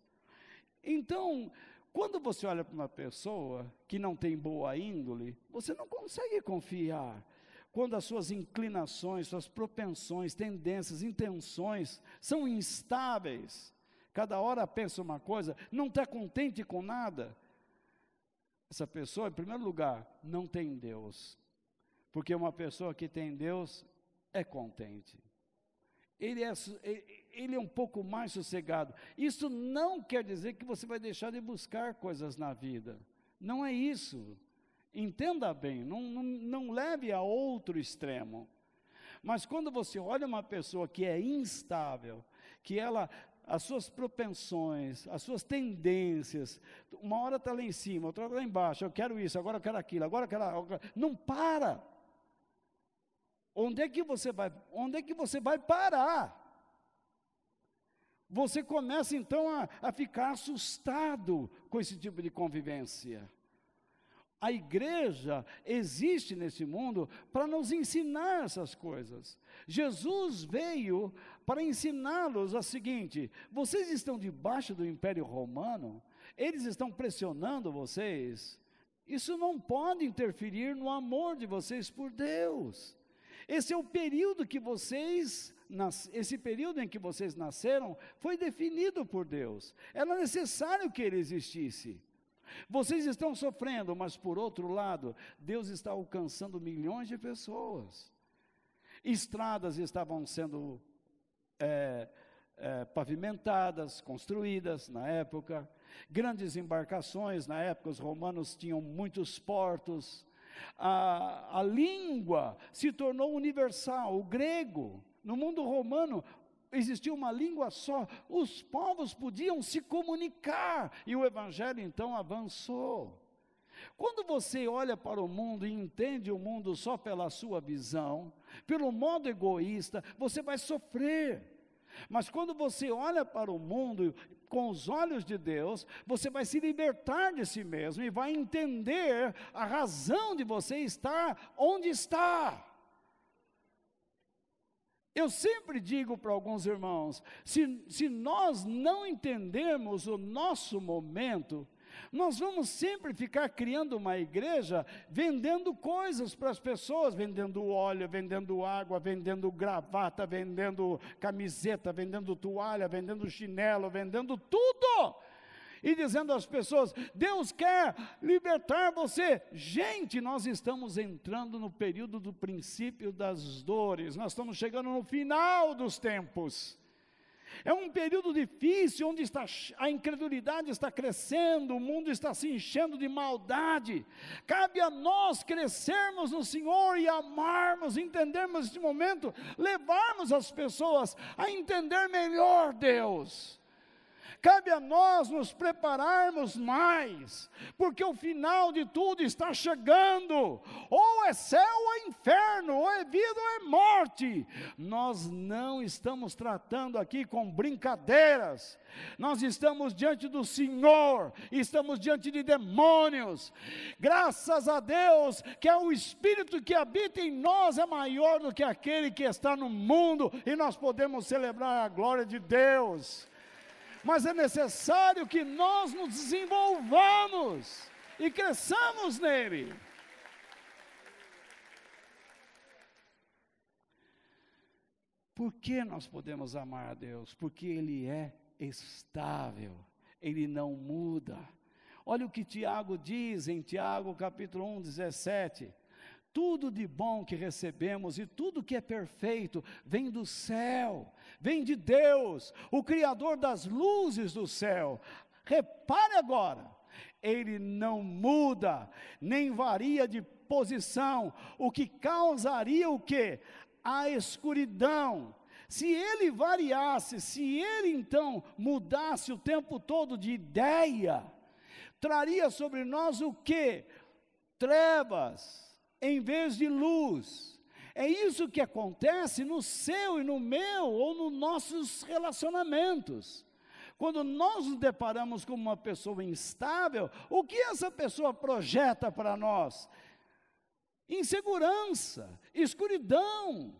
Então, quando você olha para uma pessoa que não tem boa índole, você não consegue confiar. Quando as suas inclinações, suas propensões, tendências, intenções são instáveis, cada hora pensa uma coisa, não está contente com nada, essa pessoa, em primeiro lugar, não tem Deus, porque uma pessoa que tem Deus é contente, ele é um pouco mais sossegado. Isso não quer dizer que você vai deixar de buscar coisas na vida, não é isso. Entenda bem, não leve a outro extremo. Mas quando você olha uma pessoa que é instável, que as suas propensões, as suas tendências, uma hora está lá em cima, outra hora lá embaixo, eu quero isso, agora eu quero aquilo, agora eu quero... Não para! Onde é que você vai parar? Você começa então a ficar assustado com esse tipo de convivência. A igreja existe nesse mundo para nos ensinar essas coisas. Jesus veio para ensiná-los o seguinte: vocês estão debaixo do Império Romano, eles estão pressionando vocês, isso não pode interferir no amor de vocês por Deus. Esse é o período esse período em que vocês nasceram, foi definido por Deus, era necessário que ele existisse. Vocês estão sofrendo, mas por outro lado, Deus está alcançando milhões de pessoas. Estradas estavam sendo pavimentadas, construídas na época, grandes embarcações, na época os romanos tinham muitos portos, a língua se tornou universal, o grego, no mundo romano, existia uma língua só, os povos podiam se comunicar, e o Evangelho então avançou. Quando você olha para o mundo e entende o mundo só pela sua visão, pelo modo egoísta, você vai sofrer. Mas quando você olha para o mundo com os olhos de Deus, você vai se libertar de si mesmo e vai entender a razão de você estar onde está. Eu sempre digo para alguns irmãos, se nós não entendermos o nosso momento, nós vamos sempre ficar criando uma igreja, vendendo coisas para as pessoas, vendendo óleo, vendendo água, vendendo gravata, vendendo camiseta, vendendo toalha, vendendo chinelo, vendendo tudo. E dizendo às pessoas, Deus quer libertar você. Gente, nós estamos entrando no período do princípio das dores, nós estamos chegando no final dos tempos. É um período difícil, onde a incredulidade está crescendo, o mundo está se enchendo de maldade. Cabe a nós crescermos no Senhor e amarmos, entendermos este momento, levarmos as pessoas a entender melhor Deus. Cabe a nós nos prepararmos mais, porque o final de tudo está chegando. Ou é céu ou é inferno, ou é vida ou é morte. Nós não estamos tratando aqui com brincadeiras. Nós estamos diante do Senhor, estamos diante de demônios. Graças a Deus que é o Espírito que habita em nós é maior do que aquele que está no mundo, e nós podemos celebrar a glória de Deus. Mas é necessário que nós nos desenvolvamos e cresçamos nele. Por que nós podemos amar a Deus? Porque Ele é estável, Ele não muda. Olha o que Tiago diz em Tiago capítulo 1, 17. Tudo de bom que recebemos e tudo que é perfeito vem do céu, vem de Deus, o Criador das luzes do céu. Repare agora, Ele não muda, nem varia de posição, o que causaria o quê? A escuridão. Se Ele variasse, se Ele então mudasse o tempo todo de ideia, traria sobre nós o quê? Trevas em vez de luz. É isso que acontece no seu e no meu, ou nos nossos relacionamentos. Quando nós nos deparamos com uma pessoa instável, o que essa pessoa projeta para nós? Insegurança, escuridão.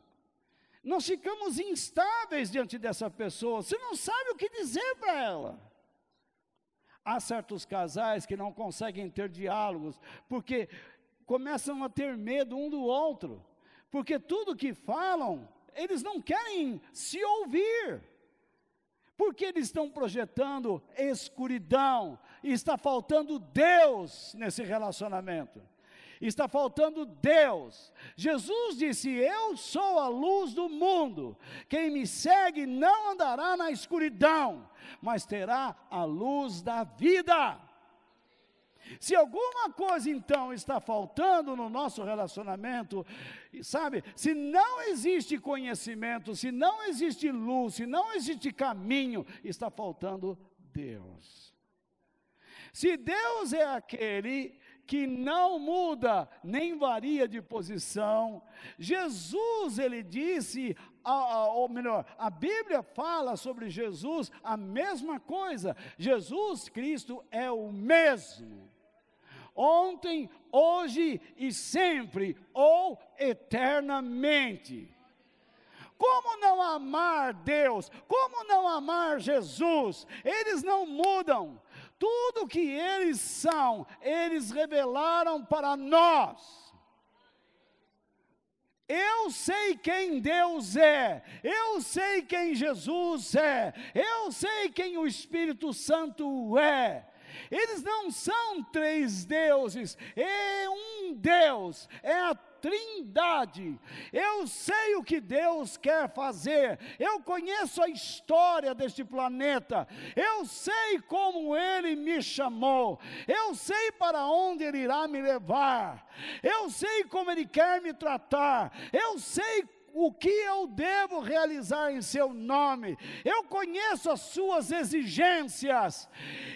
Nós ficamos instáveis diante dessa pessoa, você não sabe o que dizer para ela. Há certos casais que não conseguem ter diálogos, porque começam a ter medo um do outro, porque tudo que falam, eles não querem se ouvir, porque eles estão projetando escuridão, e está faltando Deus nesse relacionamento, está faltando Deus. Jesus disse, eu sou a luz do mundo, quem me segue não andará na escuridão, mas terá a luz da vida. Se alguma coisa então está faltando no nosso relacionamento, sabe, se não existe conhecimento, se não existe luz, se não existe caminho, está faltando Deus. Se Deus é aquele que não muda, nem varia de posição, Jesus, ele disse, ou melhor, a Bíblia fala sobre Jesus a mesma coisa. Jesus Cristo é o mesmo, ontem, hoje e sempre, ou eternamente. Como não amar Deus? Como não amar Jesus? Eles não mudam. Tudo que eles são, eles revelaram para nós. Eu sei quem Deus é, eu sei quem Jesus é, eu sei quem o Espírito Santo é. Eles não são três deuses, é um Deus, é a Trindade. Eu sei o que Deus quer fazer, eu conheço a história deste planeta, eu sei como Ele me chamou, eu sei para onde Ele irá me levar, eu sei como Ele quer me tratar, eu sei o que eu devo realizar em seu nome. Eu conheço as suas exigências.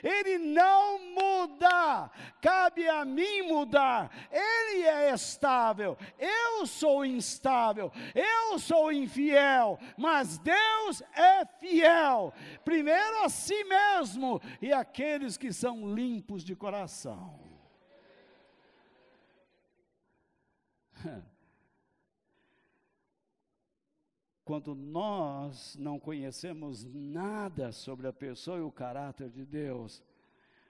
Ele não muda. Cabe a mim mudar. Ele é estável. Eu sou instável. Eu sou infiel. Mas Deus é fiel. Primeiro a si mesmo e àqueles que são limpos de coração. Quando nós não conhecemos nada sobre a pessoa e o caráter de Deus,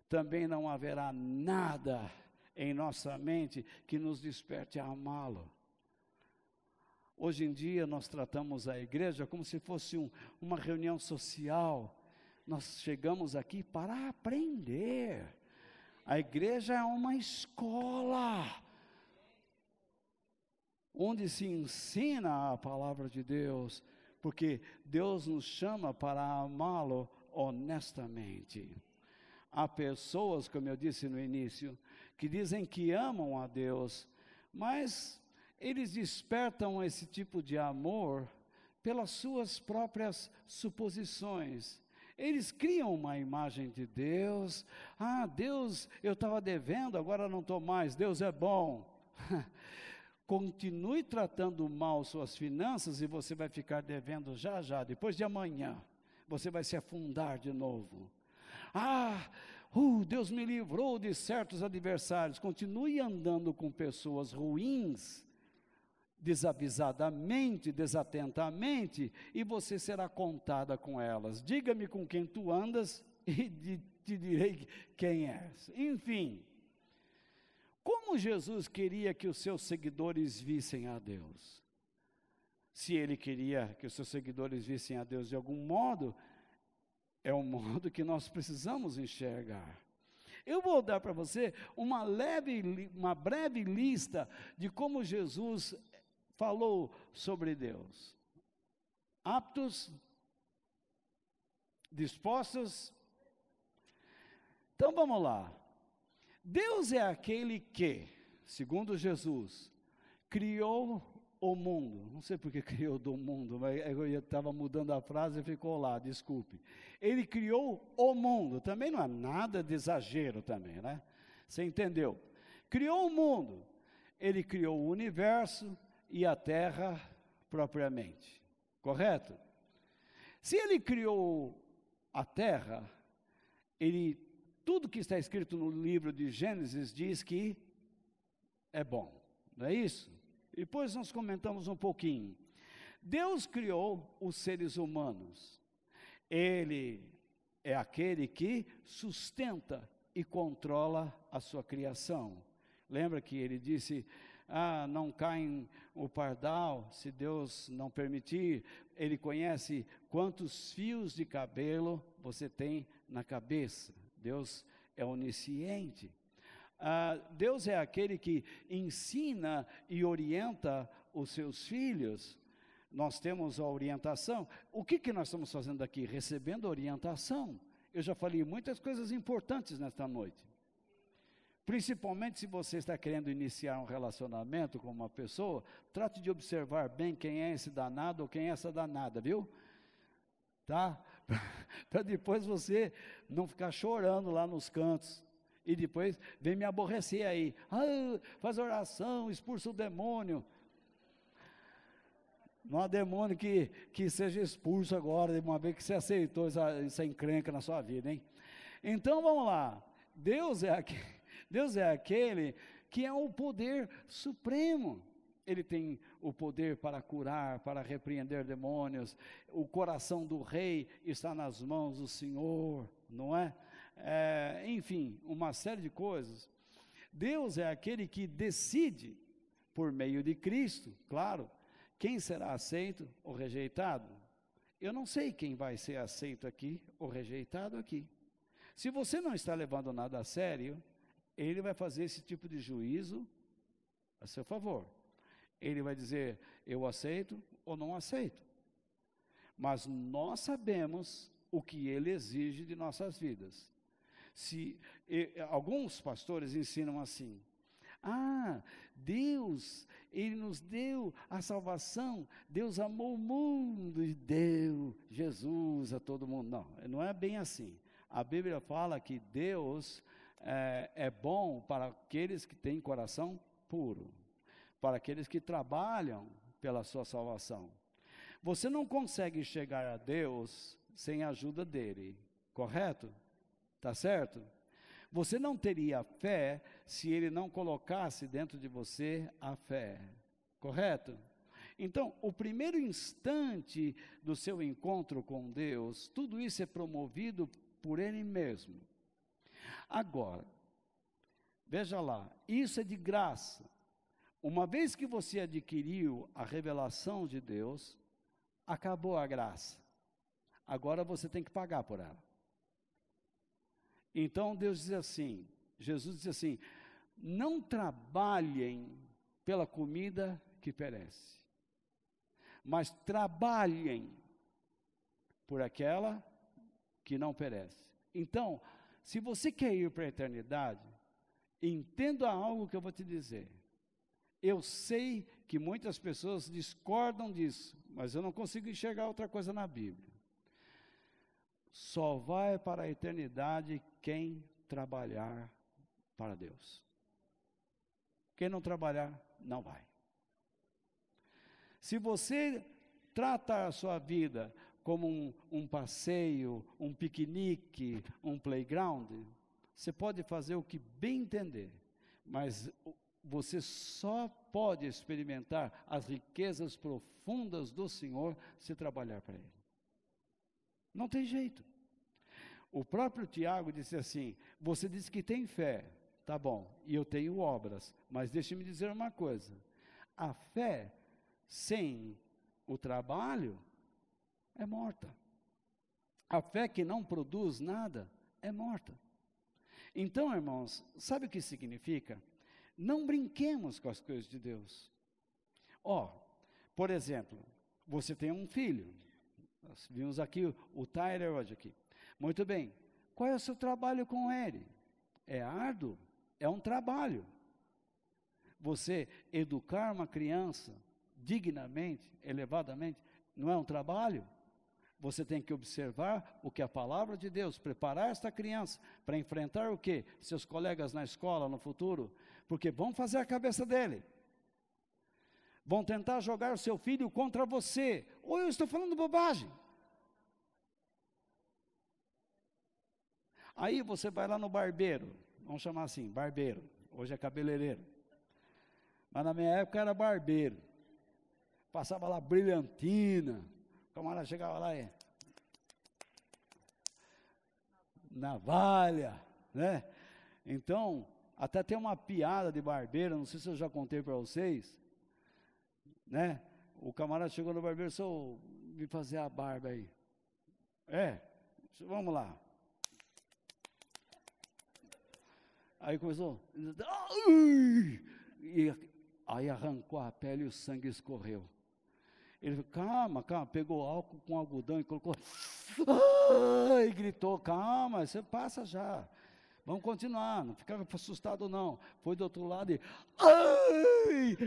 também não haverá nada em nossa mente que nos desperte a amá-lo. Hoje em dia nós tratamos a igreja como se fosse uma reunião social. Nós chegamos aqui para aprender. A igreja é uma escola onde se ensina a palavra de Deus, porque Deus nos chama para amá-lo honestamente. Há pessoas, como eu disse no início, que dizem que amam a Deus, mas eles despertam esse tipo de amor pelas suas próprias suposições. Eles criam uma imagem de Deus. Deus, eu estava devendo, agora não estou mais, Deus é bom. Continue tratando mal suas finanças e você vai ficar devendo já, depois de amanhã, você vai se afundar de novo. Deus me livrou de certos adversários. Continue andando com pessoas ruins, desavisadamente, desatentamente, e você será contada com elas. Diga-me com quem tu andas e te direi quem és. Enfim. Como Jesus queria que os seus seguidores vissem a Deus? Se ele queria que os seus seguidores vissem a Deus de algum modo, é um modo que nós precisamos enxergar. Eu vou dar para você uma breve lista de como Jesus falou sobre Deus. Aptos? Dispostos? Então vamos lá. Deus é aquele que, segundo Jesus, criou o mundo. Não sei porque criou do mundo, mas eu estava mudando a frase e ficou lá, desculpe. Ele criou o mundo, também não é nada de exagero também, né? Você entendeu? Criou o mundo, ele criou o universo e a terra propriamente, correto? Se ele criou a terra, tudo que está escrito no livro de Gênesis diz que é bom, não é isso? Depois nós comentamos um pouquinho. Deus criou os seres humanos. Ele é aquele que sustenta e controla a sua criação. Lembra que ele disse, não caem o pardal, se Deus não permitir. Ele conhece quantos fios de cabelo você tem na cabeça. Deus é onisciente. Deus é aquele que ensina e orienta os seus filhos. Nós temos a orientação. O que nós estamos fazendo aqui? Recebendo orientação. Eu já falei muitas coisas importantes nesta noite. Principalmente se você está querendo iniciar um relacionamento com uma pessoa, trate de observar bem quem é esse danado ou quem é essa danada, viu? Tá? Para depois você não ficar chorando lá nos cantos, e depois vem me aborrecer aí, faz oração, expulsa o demônio. Não há demônio que seja expulso agora, de uma vez que você aceitou essa encrenca na sua vida, hein? Então vamos lá, Deus é aquele que é o poder supremo. Ele tem o poder para curar, para repreender demônios. O coração do rei está nas mãos do Senhor, não é? Enfim, uma série de coisas. Deus é aquele que decide, por meio de Cristo, claro, quem será aceito ou rejeitado. Eu não sei quem vai ser aceito aqui ou rejeitado aqui. Se você não está levando nada a sério, ele vai fazer esse tipo de juízo a seu favor. Ele vai dizer, eu aceito ou não aceito. Mas nós sabemos o que ele exige de nossas vidas. Alguns pastores ensinam assim, Deus, Ele nos deu a salvação, Deus amou o mundo e deu Jesus a todo mundo. Não, não é bem assim. A Bíblia fala que Deus é bom para aqueles que têm coração puro, para aqueles que trabalham pela sua salvação. Você não consegue chegar a Deus sem a ajuda dele, correto? Tá certo? Você não teria fé se Ele não colocasse dentro de você a fé, correto? Então, o primeiro instante do seu encontro com Deus, tudo isso é promovido por Ele mesmo. Agora, veja lá, isso é de graça. Uma vez que você adquiriu a revelação de Deus, acabou a graça. Agora você tem que pagar por ela. Então Deus diz assim, Jesus diz assim, não trabalhem pela comida que perece, mas trabalhem por aquela que não perece. Então, se você quer ir para a eternidade, entenda algo que eu vou te dizer. Eu sei que muitas pessoas discordam disso, mas eu não consigo enxergar outra coisa na Bíblia. Só vai para a eternidade quem trabalhar para Deus. Quem não trabalhar, não vai. Se você trata a sua vida como um passeio, um piquenique, um playground, você pode fazer o que bem entender, mas você só pode experimentar as riquezas profundas do Senhor se trabalhar para Ele. Não tem jeito. O próprio Tiago disse assim, você disse que tem fé, tá bom, e eu tenho obras, mas deixe-me dizer uma coisa, a fé sem o trabalho é morta. A fé que não produz nada é morta. Então, irmãos, sabe o que significa? Não brinquemos com as coisas de Deus. Por exemplo, você tem um filho. Nós vimos aqui o Tyler hoje aqui. Muito bem. Qual é o seu trabalho com ele? É árduo? É um trabalho. Você educar uma criança dignamente, elevadamente, não é um trabalho? Você tem que observar o que a palavra de Deus, preparar esta criança para enfrentar o quê? Seus colegas na escola no futuro, porque vão fazer a cabeça dele. Vão tentar jogar o seu filho contra você. Ou eu estou falando bobagem. Aí você vai lá no barbeiro, vamos chamar assim, barbeiro. Hoje é cabeleireiro. Mas na minha época era barbeiro. Passava lá brilhantina. O camarada chegava lá e... navalha, né? Então, até tem uma piada de barbeiro, não sei se eu já contei para vocês, né? O camarada chegou no barbeiro, só me fazer a barba aí. Vamos lá. Aí começou, e aí arrancou a pele e o sangue escorreu. Ele falou, calma, pegou álcool com algodão e colocou, e gritou, calma, você passa já, vamos continuar, não fica assustado não. Foi do outro lado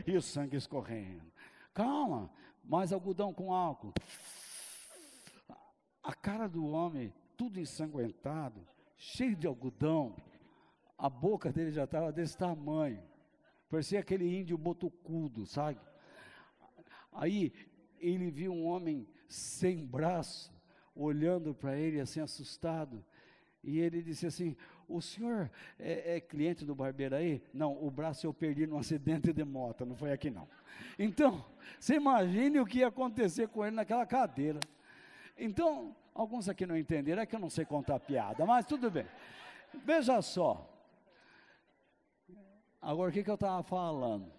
e o sangue escorrendo. Calma, mais algodão com álcool. A cara do homem, tudo ensanguentado, cheio de algodão, a boca dele já estava desse tamanho, parecia aquele índio botucudo, sabe? Aí ele viu um homem sem braço, olhando para ele assim assustado, e ele disse assim, o senhor é cliente do barbeiro aí? Não, o braço eu perdi num acidente de moto, não foi aqui não. Então, você imagine o que ia acontecer com ele naquela cadeira. Então, alguns aqui não entenderam, é que eu não sei contar piada, mas tudo bem. Veja só. Agora, o que eu estava falando?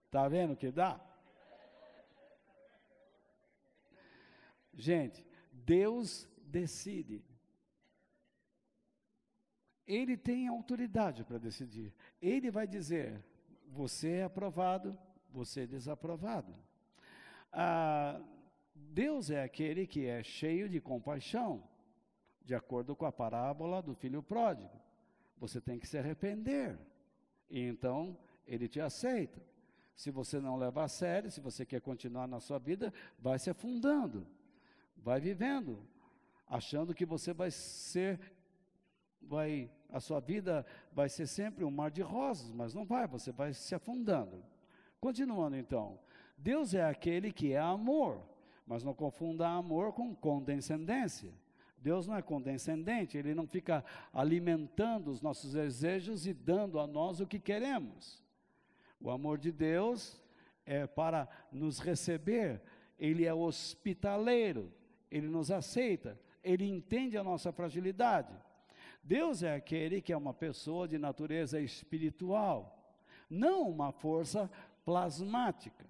Está vendo que dá? Gente, Deus decide. Ele tem autoridade para decidir. Ele vai dizer, você é aprovado, você é desaprovado. Deus é aquele que é cheio de compaixão. de acordo com a parábola do filho pródigo. Você tem que se arrepender, e então ele te aceita. Se você não leva a sério, se você quer continuar na sua vida, vai se afundando, vai vivendo, achando que você a sua vida vai ser sempre um mar de rosas, mas não vai, você vai se afundando. Continuando então, Deus é aquele que é amor, mas não confunda amor com condescendência. Deus não é condescendente, Ele não fica alimentando os nossos desejos e dando a nós o que queremos. O amor de Deus é para nos receber, Ele é hospitaleiro, Ele nos aceita, Ele entende a nossa fragilidade. Deus é aquele que é uma pessoa de natureza espiritual, não uma força plasmática.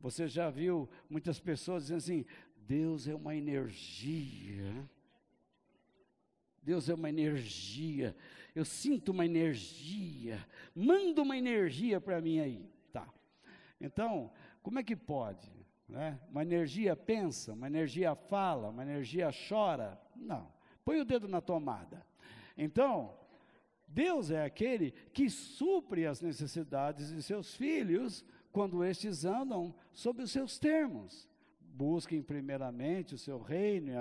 Você já viu muitas pessoas dizendo assim, Deus é uma energia. Deus é uma energia, eu sinto uma energia, manda uma energia para mim aí, tá. Então, como é que pode, né? Uma energia pensa, uma energia fala, uma energia chora? Não, põe o dedo na tomada. Então, Deus é aquele que supre as necessidades de seus filhos, quando estes andam sob os seus termos. Busquem primeiramente o seu reino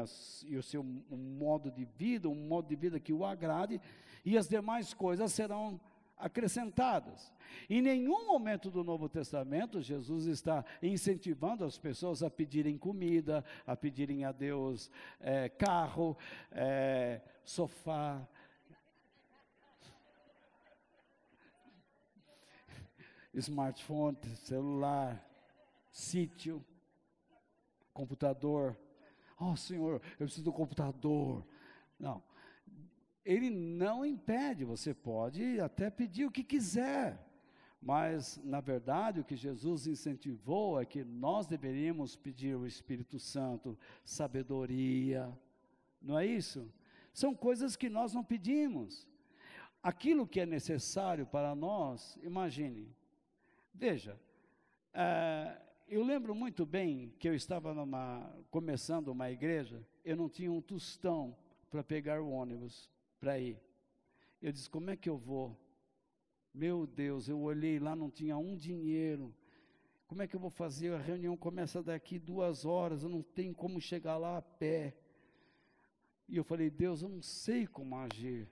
e o seu modo de vida que o agrade, e as demais coisas serão acrescentadas. Em nenhum momento do Novo Testamento, Jesus está incentivando as pessoas a pedirem comida, a pedirem a Deus carro, sofá, smartphone, celular, sítio, computador. Oh, Senhor, eu preciso do computador. Não, Ele não impede, você pode até pedir o que quiser, mas, na verdade, o que Jesus incentivou é que nós deveríamos pedir o Espírito Santo, sabedoria, não é isso? São coisas que nós não pedimos. Aquilo que é necessário para nós, imagine, veja, eu lembro muito bem que eu estava começando uma igreja, eu não tinha um tostão para pegar o ônibus, para ir. Eu disse, como é que eu vou? Meu Deus, eu olhei lá, não tinha um dinheiro. Como é que eu vou fazer? A reunião começa daqui 2 horas, eu não tenho como chegar lá a pé. E eu falei, Deus, eu não sei como agir.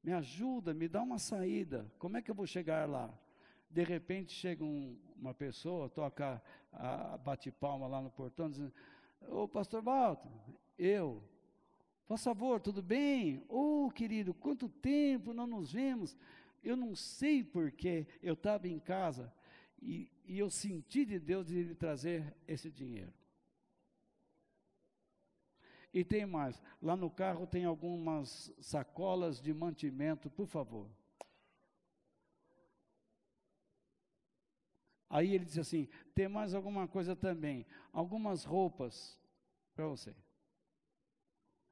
Me ajuda, me dá uma saída. Como é que eu vou chegar lá? De repente chega uma pessoa, toca bate palma lá no portão, dizendo, ô pastor Walter, por favor, tudo bem? Ô querido, quanto tempo não nos vemos? Eu não sei porquê, eu estava em casa e eu senti de Deus de lhe trazer esse dinheiro. E tem mais, lá no carro tem algumas sacolas de mantimento, por favor. Aí ele disse assim, tem mais alguma coisa também, algumas roupas para você.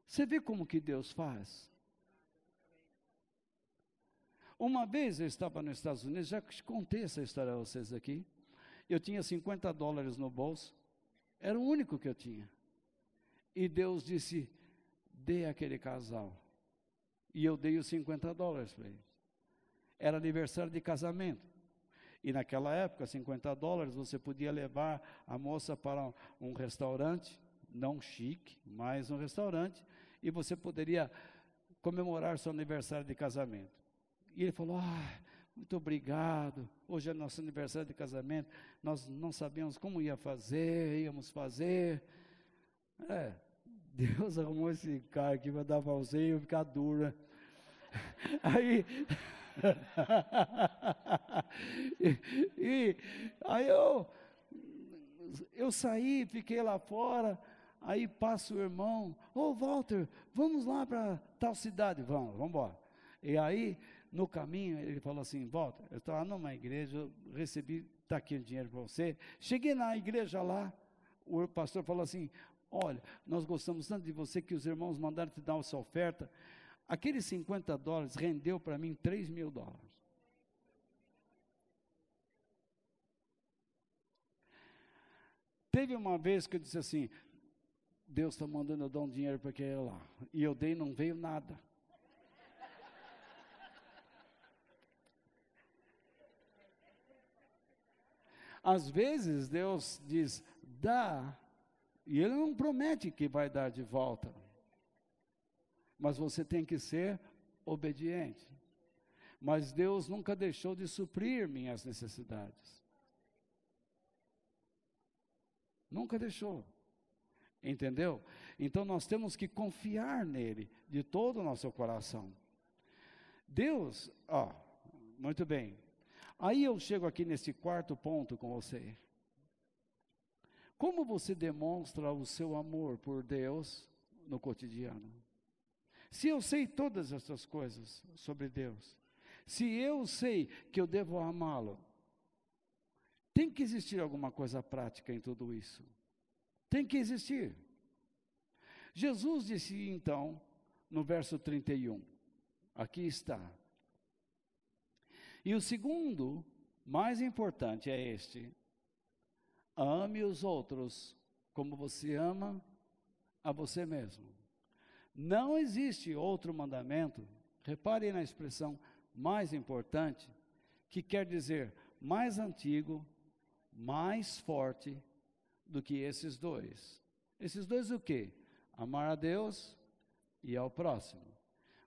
Você vê como que Deus faz? Uma vez eu estava nos Estados Unidos, já contei essa história a vocês aqui, eu tinha $50 no bolso, era o único que eu tinha. E Deus disse, dê aquele casal. E eu dei os $50 para eles. Era aniversário de casamento. E naquela época, $50, você podia levar a moça para um restaurante, não chique, mas um restaurante, e você poderia comemorar seu aniversário de casamento. E ele falou, muito obrigado, hoje é nosso aniversário de casamento, nós não sabíamos como íamos fazer. Deus arrumou esse cara aqui para dar valzinho e ficar dura. Aí... aí eu saí, fiquei lá fora, aí passa o irmão, Walter, vamos lá para tal cidade, vamos embora. E aí, no caminho, ele falou assim, Walter, eu estava numa igreja, eu recebi, está aqui o dinheiro para você. Cheguei na igreja lá, o pastor falou assim, olha, nós gostamos tanto de você que os irmãos mandaram te dar essa oferta. Aqueles $50 rendeu para mim $3.000. Teve uma vez que eu disse assim, Deus está mandando eu dar um dinheiro para aquele lá. E eu dei e não veio nada. Às vezes Deus diz, dá, e Ele não promete que vai dar de volta. Mas você tem que ser obediente. Mas Deus nunca deixou de suprir minhas necessidades. Nunca deixou. Entendeu? Então nós temos que confiar nele de todo o nosso coração. Deus, muito bem. Aí eu chego aqui nesse quarto ponto com você. Como você demonstra o seu amor por Deus no cotidiano? Se eu sei todas essas coisas sobre Deus, se eu sei que eu devo amá-lo, tem que existir alguma coisa prática em tudo isso. Tem que existir. Jesus disse então, no verso 31, aqui está. E o segundo, mais importante, é este: ame os outros como você ama a você mesmo. Não existe outro mandamento, repare na expressão mais importante, que quer dizer mais antigo, mais forte do que esses dois. Esses dois o quê? Amar a Deus e ao próximo.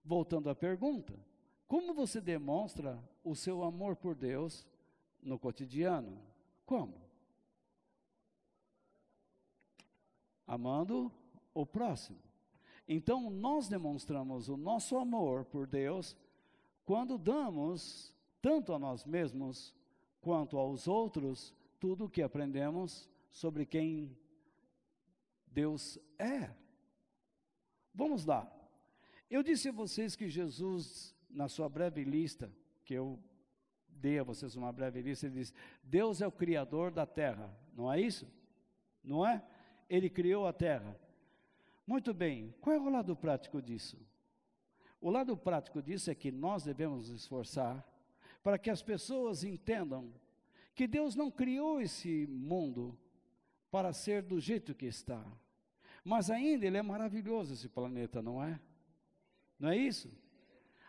Voltando à pergunta, como você demonstra o seu amor por Deus no cotidiano? Como? Amando o próximo. Então, nós demonstramos o nosso amor por Deus quando damos, tanto a nós mesmos, quanto aos outros, tudo o que aprendemos sobre quem Deus é. Vamos lá. Eu disse a vocês que Jesus, na sua breve lista, que eu dei a vocês uma breve lista, ele diz, Deus é o Criador da terra, não é isso? Não é? Ele criou a terra. Muito bem, qual é o lado prático disso? O lado prático disso é que nós devemos nos esforçar para que as pessoas entendam que Deus não criou esse mundo para ser do jeito que está, mas ainda ele é maravilhoso, esse planeta, não é? Não é isso?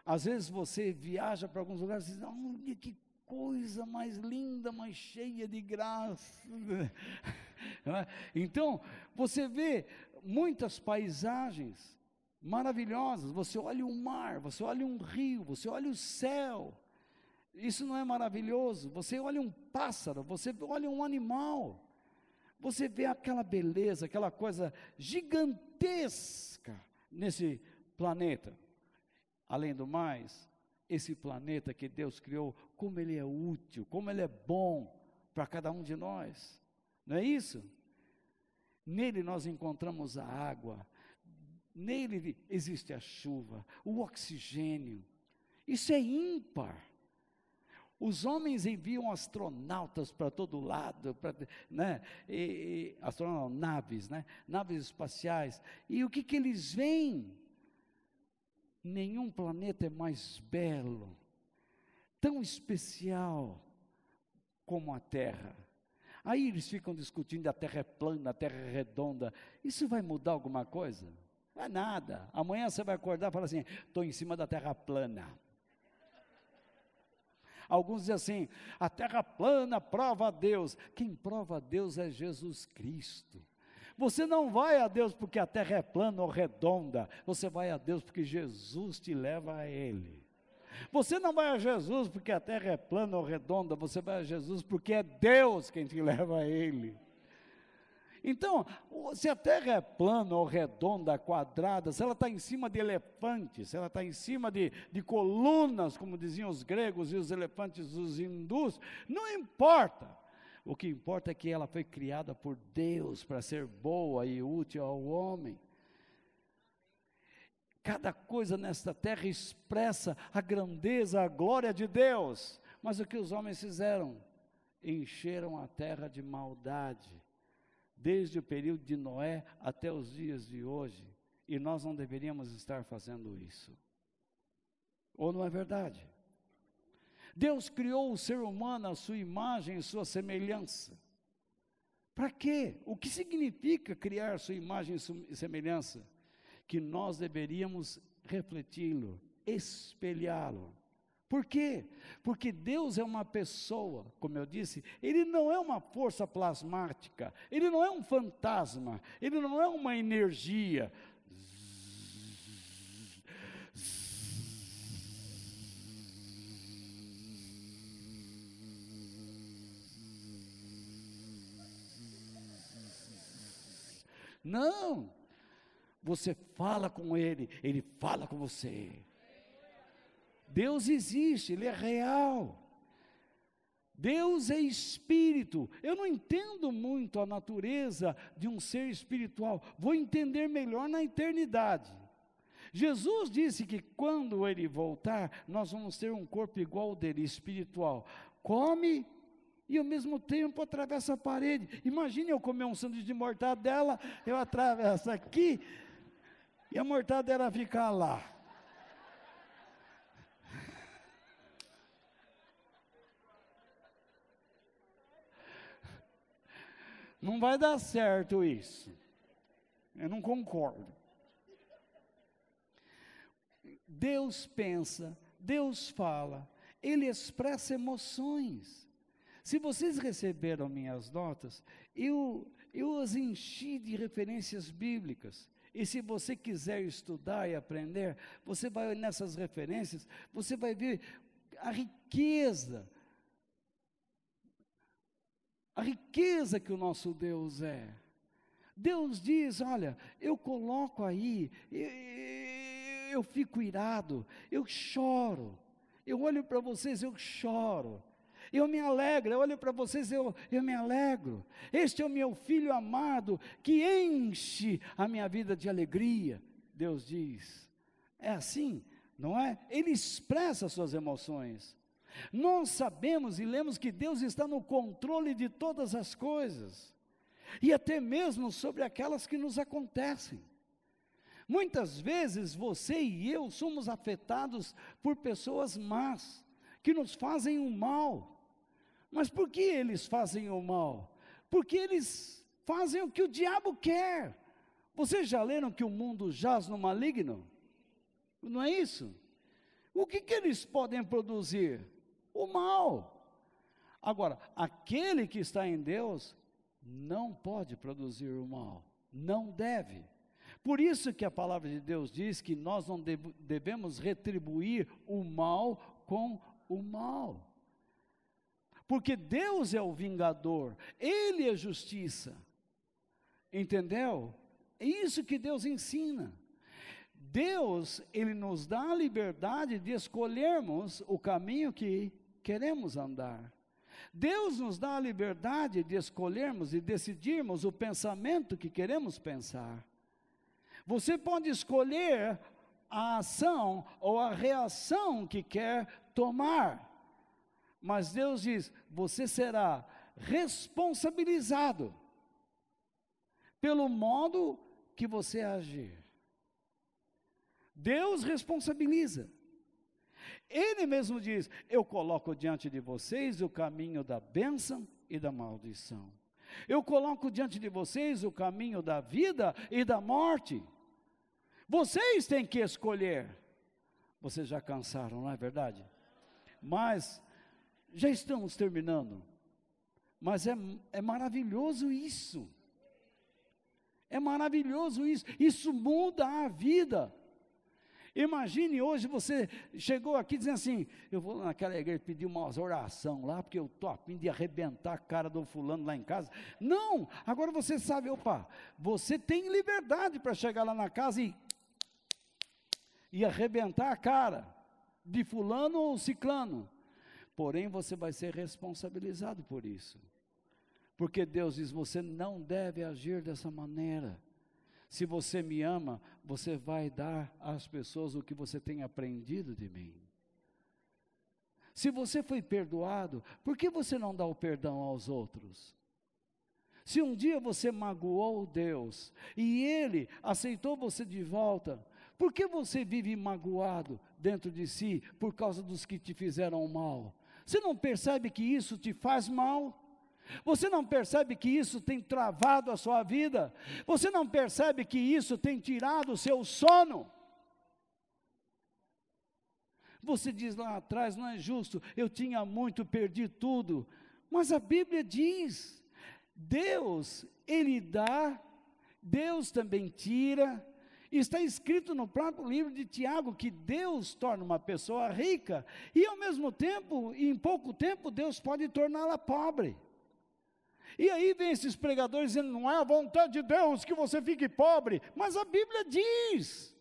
Às vezes você viaja para alguns lugares e diz, olha que coisa mais linda, mais cheia de graça. Então, você vê muitas paisagens maravilhosas, você olha o mar, você olha um rio, você olha o céu, isso não é maravilhoso? Você olha um pássaro, você olha um animal, você vê aquela beleza, aquela coisa gigantesca nesse planeta. Além do mais, esse planeta que Deus criou, como ele é útil, como ele é bom para cada um de nós, não é isso? Nele nós encontramos a água, nele existe a chuva, o oxigênio, isso é ímpar. Os homens enviam astronautas para todo lado, naves, naves espaciais, e o que eles veem? Nenhum planeta é mais belo, tão especial como a Terra. Aí eles ficam discutindo, a Terra é plana, a Terra é redonda. Isso vai mudar alguma coisa? Não é nada. Amanhã você vai acordar e falar assim, estou em cima da Terra plana. Alguns dizem assim, a Terra plana prova a Deus. Quem prova a Deus é Jesus Cristo. Você não vai a Deus porque a terra é plana ou redonda, você vai a Deus porque Jesus te leva a Ele. Você não vai a Jesus porque a terra é plana ou redonda, você vai a Jesus porque é Deus quem te leva a Ele. Então, se a terra é plana ou redonda, quadrada, se ela está em cima de elefantes, se ela está em cima de colunas, como diziam os gregos e os elefantes dos hindus, não importa. O que importa é que ela foi criada por Deus para ser boa e útil ao homem. Cada coisa nesta terra expressa a grandeza, a glória de Deus. Mas o que os homens fizeram? Encheram a terra de maldade, desde o período de Noé até os dias de hoje. E nós não deveríamos estar fazendo isso. Ou não é verdade? Deus criou o ser humano à sua imagem e sua semelhança. Para quê? O que significa criar sua imagem e semelhança? Que nós deveríamos refleti-lo, espelhá-lo. Por quê? Porque Deus é uma pessoa, como eu disse, Ele não é uma força plasmática, Ele não é um fantasma, Ele não é uma energia. Não, você fala com Ele, Ele fala com você. Deus existe, Ele é real. Deus é espírito. Eu não entendo muito a natureza de um ser espiritual, vou entender melhor na eternidade. Jesus disse que quando Ele voltar, nós vamos ter um corpo igual ao dele, espiritual. Come e ao mesmo tempo atravessa a parede. Imagine eu comer um sanduíche de mortadela, eu atravesso aqui e a mortadela fica lá. Não vai dar certo isso. Eu não concordo. Deus pensa, Deus fala, Ele expressa emoções. Se vocês receberam minhas notas, eu as enchi de referências bíblicas. E se você quiser estudar e aprender, você vai nessas referências, você vai ver a riqueza que o nosso Deus é. Deus diz, olha, eu coloco aí, eu fico irado, eu choro, eu olho para vocês, eu choro, eu me alegro, eu olho para vocês, eu me alegro. Este é o meu filho amado, que enche a minha vida de alegria, Deus diz. É assim, não é? Ele expressa suas emoções. Nós sabemos e lemos que Deus está no controle de todas as coisas, e até mesmo sobre aquelas que nos acontecem. Muitas vezes você e eu somos afetados por pessoas más, que nos fazem o mal. Mas por que eles fazem o mal? Porque eles fazem o que o diabo quer. Vocês já leram que o mundo jaz no maligno? Não é isso? O que eles podem produzir? O mal. Agora, aquele que está em Deus não pode produzir o mal, não deve. Por isso que a palavra de Deus diz que nós não devemos retribuir o mal com o mal, porque Deus é o vingador, Ele é justiça, entendeu? É isso que Deus ensina. Deus, Ele nos dá a liberdade de escolhermos o caminho que queremos andar. Deus nos dá a liberdade de escolhermos e decidirmos o pensamento que queremos pensar. Você pode escolher a ação ou a reação que quer tomar, mas Deus diz, você será responsabilizado pelo modo que você agir. Deus responsabiliza. Ele mesmo diz, eu coloco diante de vocês o caminho da bênção e da maldição. Eu coloco diante de vocês o caminho da vida e da morte. Vocês têm que escolher. Vocês já cansaram, não é verdade? Mas, já estamos terminando. Mas é maravilhoso isso. É maravilhoso isso. Isso muda a vida. Imagine hoje você chegou aqui dizendo assim, eu vou naquela igreja pedir uma oração lá, porque eu estou a fim de arrebentar a cara do fulano lá em casa. Não, agora você sabe, opa, você tem liberdade para chegar lá na casa e arrebentar a cara de fulano ou ciclano. Porém, você vai ser responsabilizado por isso. Porque Deus diz, você não deve agir dessa maneira. Se você me ama, você vai dar às pessoas o que você tem aprendido de mim. Se você foi perdoado, por que você não dá o perdão aos outros? Se um dia você magoou Deus, e Ele aceitou você de volta, por que você vive magoado dentro de si, por causa dos que te fizeram mal? Você não percebe que isso te faz mal? Você não percebe que isso tem travado a sua vida? Você não percebe que isso tem tirado o seu sono? Você diz lá atrás, não é justo, eu tinha muito, perdi tudo. Mas a Bíblia diz, Deus, Ele dá, Deus também tira. Está escrito no próprio livro de Tiago que Deus torna uma pessoa rica e ao mesmo tempo, em pouco tempo, Deus pode torná-la pobre. E aí vem esses pregadores dizendo, não é a vontade de Deus que você fique pobre, mas a Bíblia diz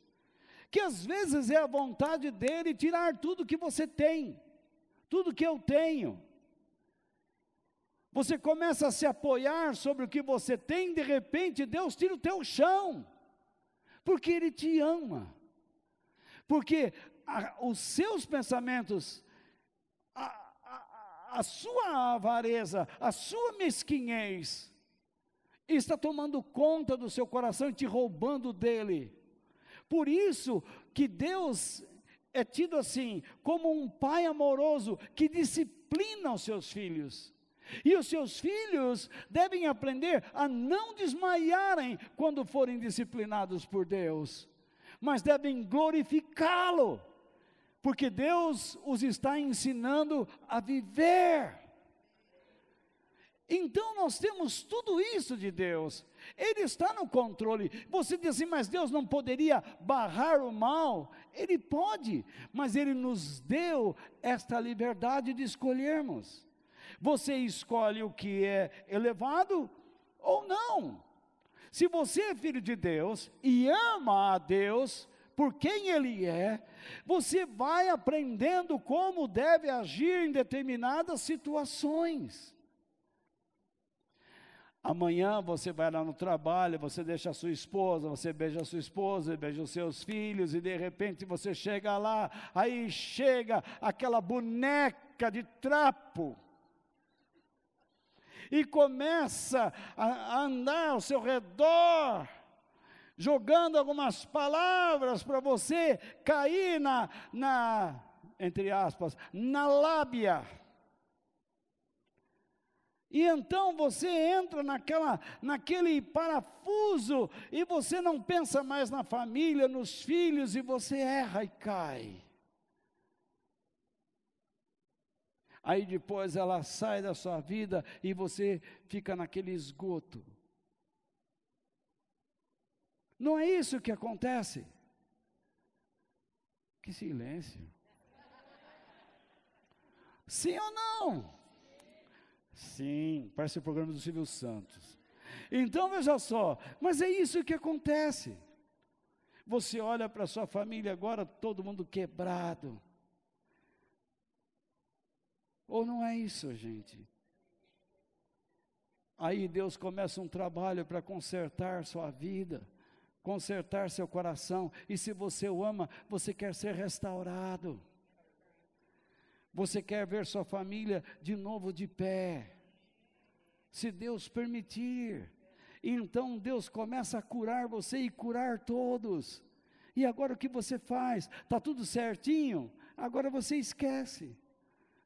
que às vezes é a vontade dele tirar tudo que você tem, tudo que eu tenho. Você começa a se apoiar sobre o que você tem, de repente Deus tira o teu chão, porque Ele te ama, porque os seus pensamentos, a sua avareza, a sua mesquinhez, está tomando conta do seu coração e te roubando dele. Por isso que Deus é tido assim, como um pai amoroso, que disciplina os seus filhos. E os seus filhos devem aprender a não desmaiarem quando forem disciplinados por Deus, mas devem glorificá-lo, porque Deus os está ensinando a viver. Então nós temos tudo isso de Deus, Ele está no controle. Você diz assim, mas Deus não poderia barrar o mal? Ele pode, mas Ele nos deu esta liberdade de escolhermos. Você escolhe o que é elevado ou não. Se você é filho de Deus e ama a Deus por quem Ele é, você vai aprendendo como deve agir em determinadas situações. Amanhã você vai lá no trabalho, você deixa a sua esposa, você beija a sua esposa, beija os seus filhos, e de repente você chega lá, aí chega aquela boneca de trapo, e começa a andar ao seu redor, jogando algumas palavras para você cair entre aspas, na lábia. E então você entra naquele parafuso, e você não pensa mais na família, nos filhos, e você erra e cai. Aí depois ela sai da sua vida, e você fica naquele esgoto. Não é isso que acontece? Que silêncio. Sim ou não? Sim, parece o programa do Silvio Santos. Então veja só, mas é isso que acontece. Você olha para a sua família agora, todo mundo quebrado. Ou não é isso, gente? Aí Deus começa um trabalho para consertar sua vida, consertar seu coração, e se você o ama, você quer ser restaurado. Você quer ver sua família de novo de pé, se Deus permitir. Então Deus começa a curar você e curar todos. E agora o que você faz? Está tudo certinho? Agora você esquece.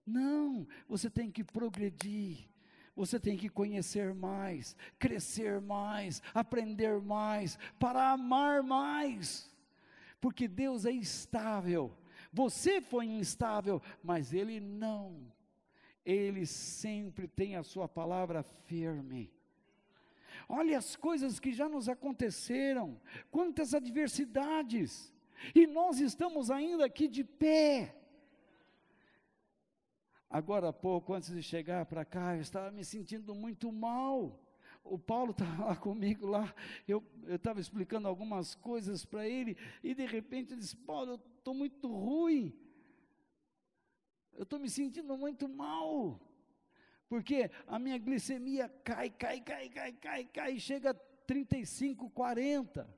Não, você tem que progredir. Você tem que conhecer mais, crescer mais, aprender mais, para amar mais. Porque Deus é estável. Você foi instável, mas Ele não. Ele sempre tem a sua palavra firme. Olha as coisas que já nos aconteceram, quantas adversidades, e nós estamos ainda aqui de pé. Agora há pouco, antes de chegar para cá, eu estava me sentindo muito mal. O Paulo estava lá comigo, eu estava explicando algumas coisas para ele, e de repente ele disse, Paulo, eu estou muito ruim, eu estou me sentindo muito mal, porque a minha glicemia cai, chega a 35, 40,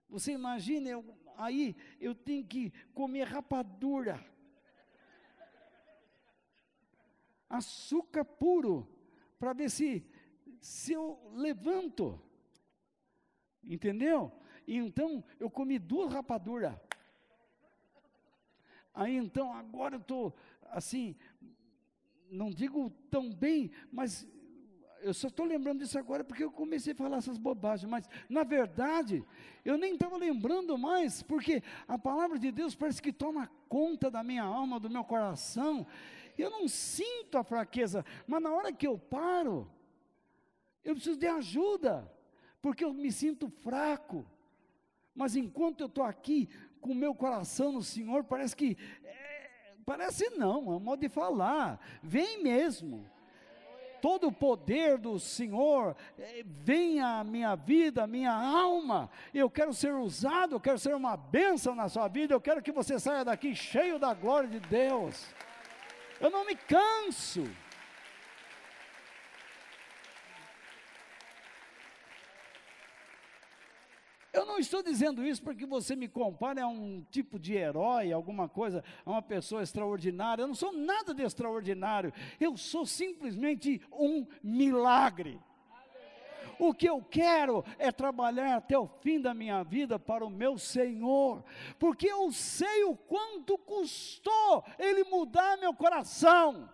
você imagina, aí eu tenho que comer rapadura, açúcar puro, para ver se eu levanto, entendeu? E então eu comi 2 rapaduras, aí então agora eu estou assim, não digo tão bem, mas eu só estou lembrando disso agora porque eu comecei a falar essas bobagens, mas na verdade, eu nem estava lembrando mais, porque a palavra de Deus parece que toma conta da minha alma, do meu coração. Eu não sinto a fraqueza, mas na hora que eu paro, eu preciso de ajuda, porque eu me sinto fraco. Mas enquanto eu estou aqui com o meu coração no Senhor, parece que, parece não, é um modo de falar, vem mesmo. Todo o poder do Senhor vem à minha vida, à minha alma. Eu quero ser usado, eu quero ser uma bênção na sua vida. Eu quero que você saia daqui cheio da glória de Deus. Eu não me canso. Eu não estou dizendo isso porque você me compare a um tipo de herói, alguma coisa, a uma pessoa extraordinária. Eu não sou nada de extraordinário. Eu sou simplesmente um milagre. O que eu quero é trabalhar até o fim da minha vida para o meu Senhor, porque eu sei o quanto custou Ele mudar meu coração.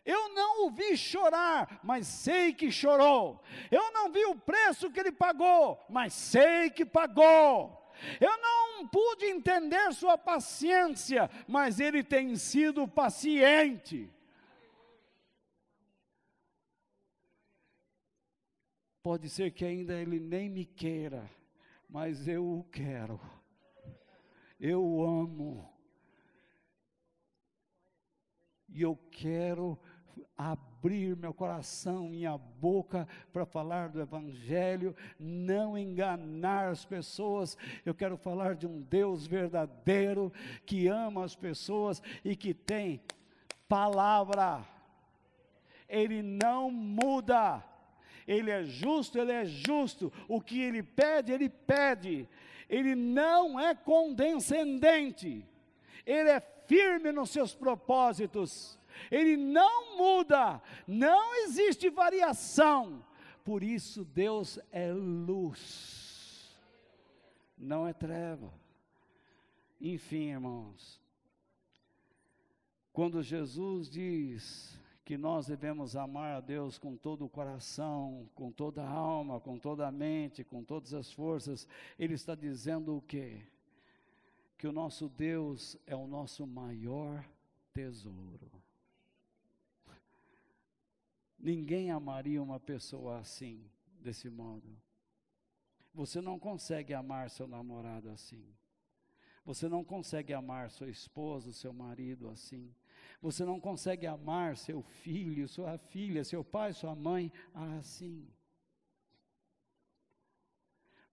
Eu não o vi chorar, mas sei que chorou. Eu não vi o preço que Ele pagou, mas sei que pagou. Eu não pude entender sua paciência, mas Ele tem sido paciente. Pode ser que ainda Ele nem me queira, mas eu o quero. Eu o amo. E eu quero abrir meu coração, minha boca para falar do Evangelho, não enganar as pessoas. Eu quero falar de um Deus verdadeiro, que ama as pessoas e que tem palavra. Ele não muda. Ele é justo, Ele é justo. O que Ele pede, Ele pede. Ele não é condescendente. Ele é firme nos seus propósitos. Ele não muda. Não existe variação. Por isso Deus é luz. Não é treva. Enfim, irmãos. Quando Jesus diz que nós devemos amar a Deus com todo o coração, com toda a alma, com toda a mente, com todas as forças, Ele está dizendo o quê? Que o nosso Deus é o nosso maior tesouro. Ninguém amaria uma pessoa assim, desse modo. Você não consegue amar seu namorado assim. Você não consegue amar sua esposa, seu marido assim. Você não consegue amar seu filho, sua filha, seu pai, sua mãe assim.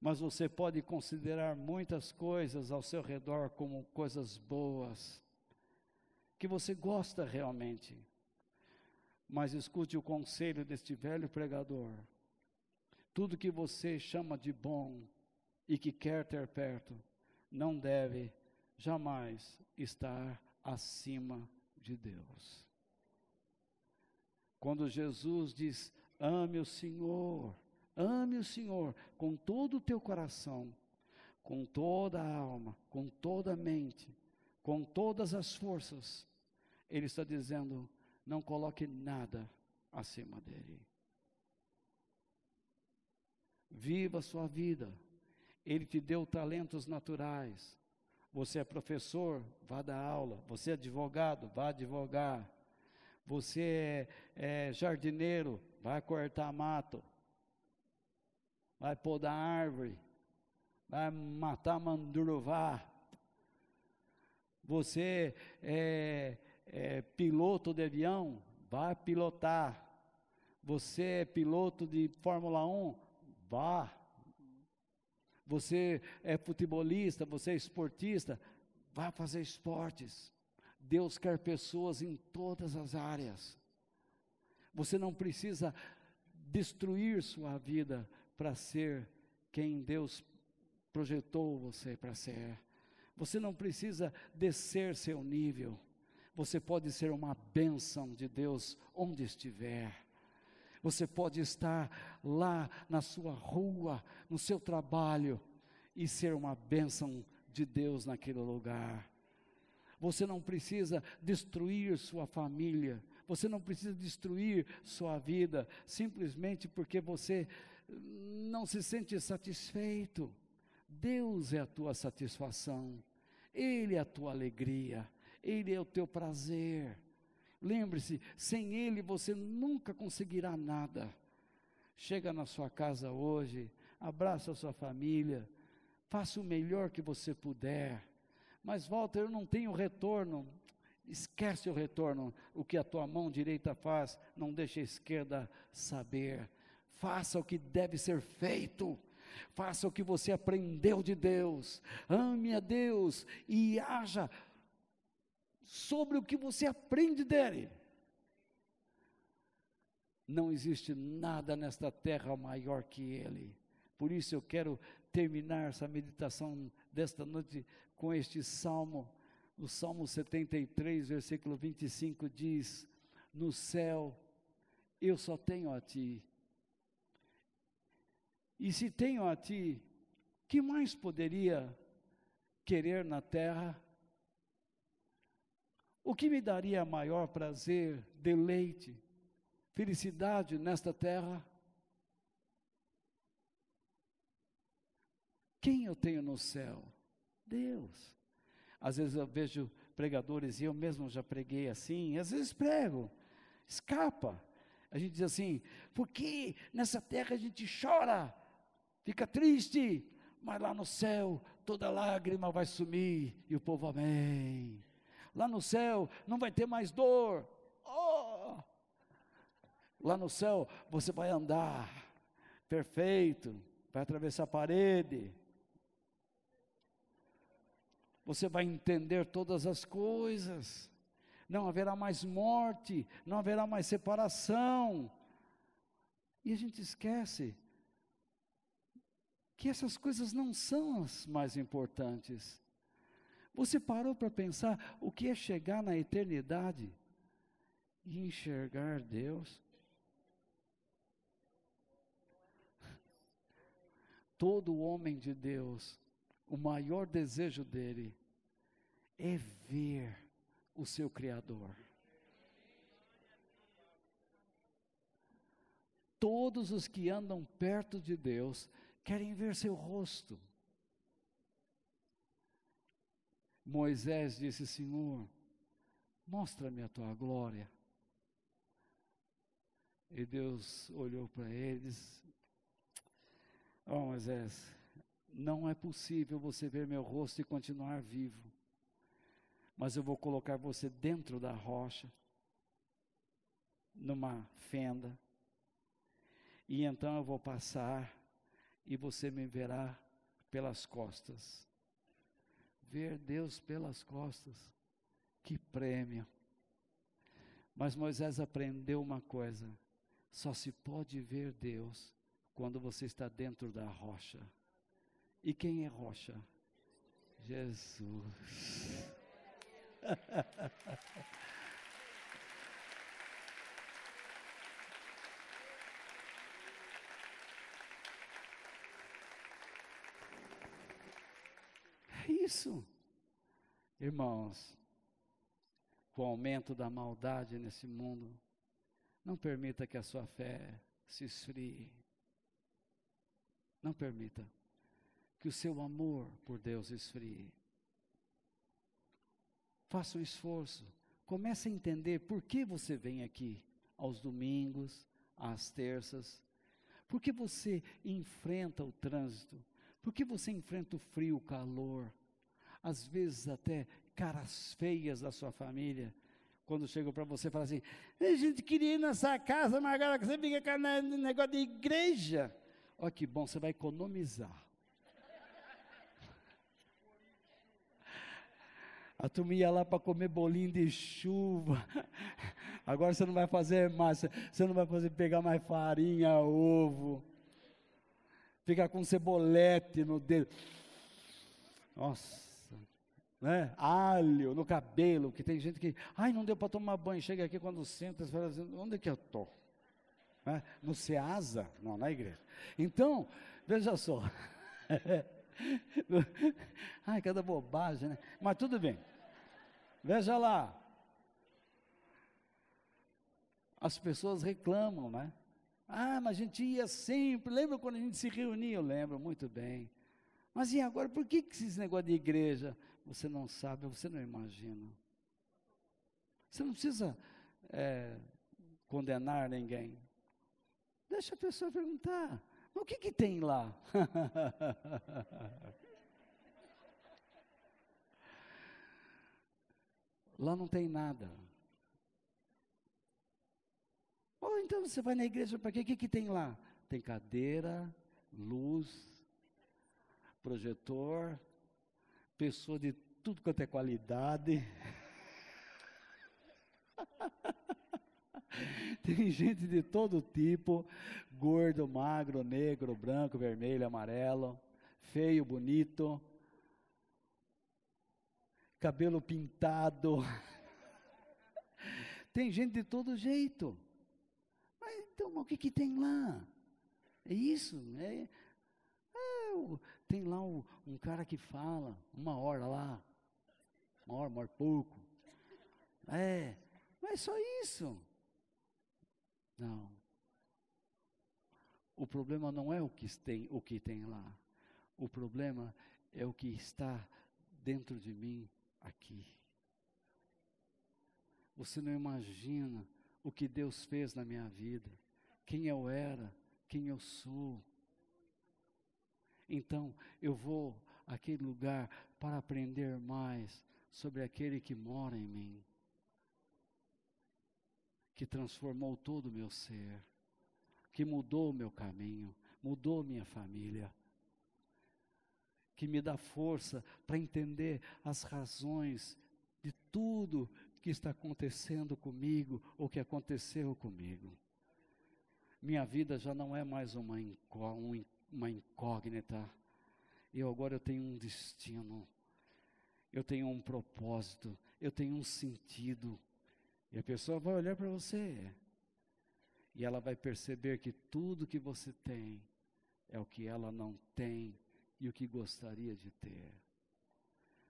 Mas você pode considerar muitas coisas ao seu redor como coisas boas, que você gosta realmente. Mas escute o conselho deste velho pregador. Tudo que você chama de bom e que quer ter perto, não deve jamais estar acima de Deus. Quando Jesus diz, ame o Senhor com todo o teu coração, com toda a alma, com toda a mente, com todas as forças, Ele está dizendo, não coloque nada acima dele. Viva a sua vida. Ele te deu talentos naturais. Você é professor, vá dar aula. Você é advogado, vá advogar. Você é jardineiro, vai cortar mato. Vai podar árvore. Vai matar manduruvá. Você é piloto de avião, vá pilotar. Você é piloto de Fórmula 1, vá. Você é futebolista, você é esportista, vá fazer esportes. Deus quer pessoas em todas as áreas. Você não precisa destruir sua vida para ser quem Deus projetou você para ser. Você não precisa descer seu nível. Você pode ser uma bênção de Deus onde estiver. Você pode estar lá na sua rua, no seu trabalho, e ser uma bênção de Deus naquele lugar. Você não precisa destruir sua família. Você não precisa destruir sua vida simplesmente porque você não se sente satisfeito. Deus é a tua satisfação, Ele é a tua alegria, Ele é o teu prazer. Lembre-se, sem Ele você nunca conseguirá nada. Chega na sua casa hoje, abraça a sua família, faça o melhor que você puder. Mas Walter, eu não tenho retorno. Esquece o retorno. O que a tua mão direita faz, não deixa a esquerda saber. Faça o que deve ser feito. Faça o que você aprendeu de Deus. Ame a Deus e haja sobre o que você aprende dele. Não existe nada nesta terra maior que Ele. Por isso eu quero terminar essa meditação desta noite com este salmo. O Salmo 73, versículo 25 diz: no céu eu só tenho a Ti. E se tenho a Ti, que mais poderia querer na terra? O que me daria maior prazer, deleite, felicidade nesta terra? Quem eu tenho no céu? Deus. Às vezes eu vejo pregadores, e eu mesmo já preguei assim, às vezes prego, escapa. A gente diz assim, porque nessa terra a gente chora, fica triste, mas lá no céu toda lágrima vai sumir, e o povo amém. Lá no céu não vai ter mais dor. Oh! Lá no céu você vai andar perfeito, vai atravessar a parede. Você vai entender todas as coisas. Não haverá mais morte, não haverá mais separação. E a gente esquece que essas coisas não são as mais importantes. Você parou para pensar o que é chegar na eternidade e enxergar Deus? Todo homem de Deus, o maior desejo dele é ver o seu Criador. Todos os que andam perto de Deus querem ver seu rosto. Moisés disse: Senhor, mostra-me a tua glória. E Deus olhou para ele e disse: ó Moisés, não é possível você ver meu rosto e continuar vivo, mas eu vou colocar você dentro da rocha, numa fenda, e então eu vou passar, e você me verá pelas costas. Ver Deus pelas costas, que prêmio. Mas Moisés aprendeu uma coisa: só se pode ver Deus quando você está dentro da rocha. E quem é rocha? Jesus. É isso, irmãos. Com o aumento da maldade nesse mundo, não permita que a sua fé se esfrie. Não permita que o seu amor por Deus esfrie. Faça um esforço. Comece a entender por que você vem aqui aos domingos, às terças. Por que você enfrenta o trânsito? Por que você enfrenta o frio, o calor? Às vezes até caras feias da sua família, quando chegam para você e falam assim: a gente queria ir nessa casa, mas agora você fica com o negócio de igreja. Olha que bom, você vai economizar. A turma ia lá para comer bolinho de chuva. Agora você não vai fazer mais, você não vai pegar mais farinha, ovo. Ficar com cebolete no dedo. Nossa. Né? Alho no cabelo, que tem gente que, ai, não deu para tomar banho, chega aqui quando senta, você fala assim, onde é que eu estou? Né? No Ceasa? Não, na igreja. Então, veja só, ai, cada bobagem, né? Mas tudo bem, veja lá, As pessoas reclamam, né? Ah, mas a gente ia sempre, lembra quando a gente se reunia? Eu lembro muito bem. Mas e agora, por que esse negócio de igreja? Você não sabe, você não imagina. Você não precisa condenar ninguém. Deixa a pessoa perguntar, o que tem lá? Lá não tem nada. Ou então você vai na igreja para quê? O que tem lá? Tem cadeira, luz, projetor, pessoa de tudo quanto é qualidade. Tem gente de todo tipo, gordo, magro, negro, branco, vermelho, amarelo, feio, bonito, cabelo pintado. Tem gente de todo jeito. Mas então, o que tem lá? É isso, né? Tem lá um cara que fala, uma hora lá, uma hora pouco. Mas só isso. Não. O problema não é o que tem lá. O problema é o que está dentro de mim aqui. Você não imagina o que Deus fez na minha vida, quem eu era, quem eu sou. Então, eu vou àquele lugar para aprender mais sobre aquele que mora em mim, que transformou todo o meu ser, que mudou o meu caminho, mudou minha família, que me dá força para entender as razões de tudo que está acontecendo comigo, ou que aconteceu comigo. Minha vida já não é mais uma incógnita. Agora eu tenho um destino, eu tenho um propósito, eu tenho um sentido. E a pessoa vai olhar para você, e ela vai perceber que tudo que você tem, é o que ela não tem, e o que gostaria de ter.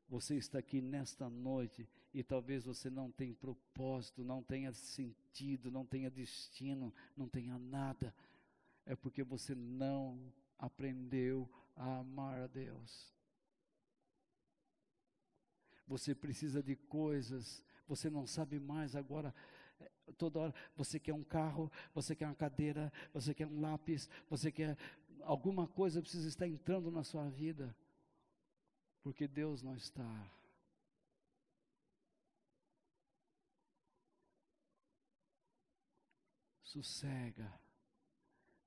Você está aqui nesta noite, e talvez você não tenha propósito, não tenha sentido, não tenha destino, não tenha nada. É porque você não aprendeu a amar a Deus. Você precisa de coisas, você não sabe mais agora. Toda hora você quer um carro, você quer uma cadeira, você quer um lápis, você quer alguma coisa, precisa estar entrando na sua vida, porque Deus não está. Sossega.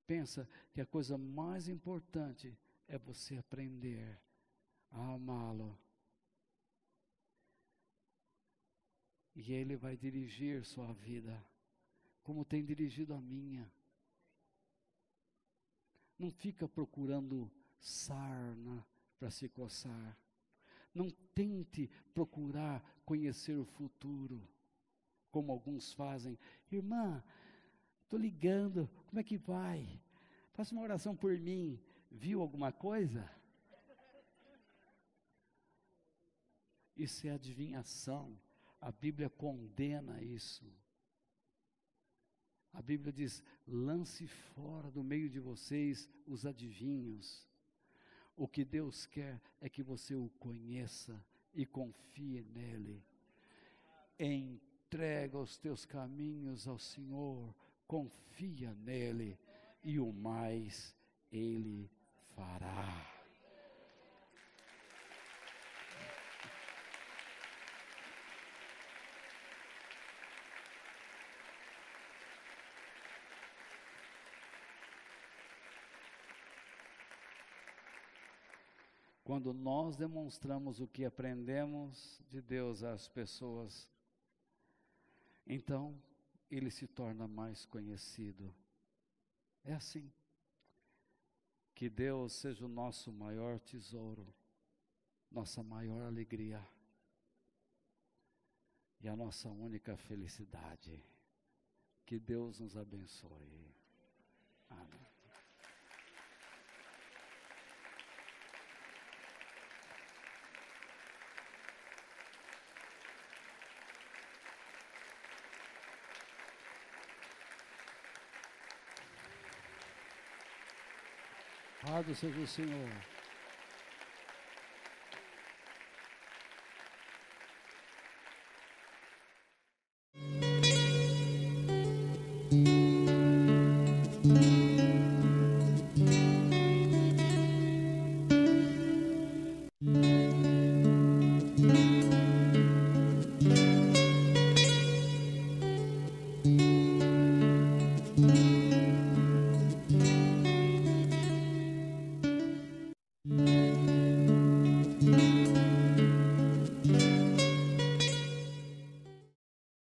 Pensa que a coisa mais importante é você aprender a amá-lo. E Ele vai dirigir sua vida, como tem dirigido a minha. Não fica procurando sarna para se coçar. Não tente procurar conhecer o futuro, como alguns fazem. Irmã, estou ligando, como é que vai? Faça uma oração por mim. Viu alguma coisa? Isso é adivinhação. A Bíblia condena isso. A Bíblia diz: lance fora do meio de vocês os adivinhos. O que Deus quer é que você o conheça e confie nele. Entrega os teus caminhos ao Senhor, confia nele, e o mais Ele fará. Quando nós demonstramos o que aprendemos de Deus às pessoas, então Ele se torna mais conhecido. É assim. Que Deus seja o nosso maior tesouro, nossa maior alegria e a nossa única felicidade. Que Deus nos abençoe. Amém. Louvado seja o Senhor.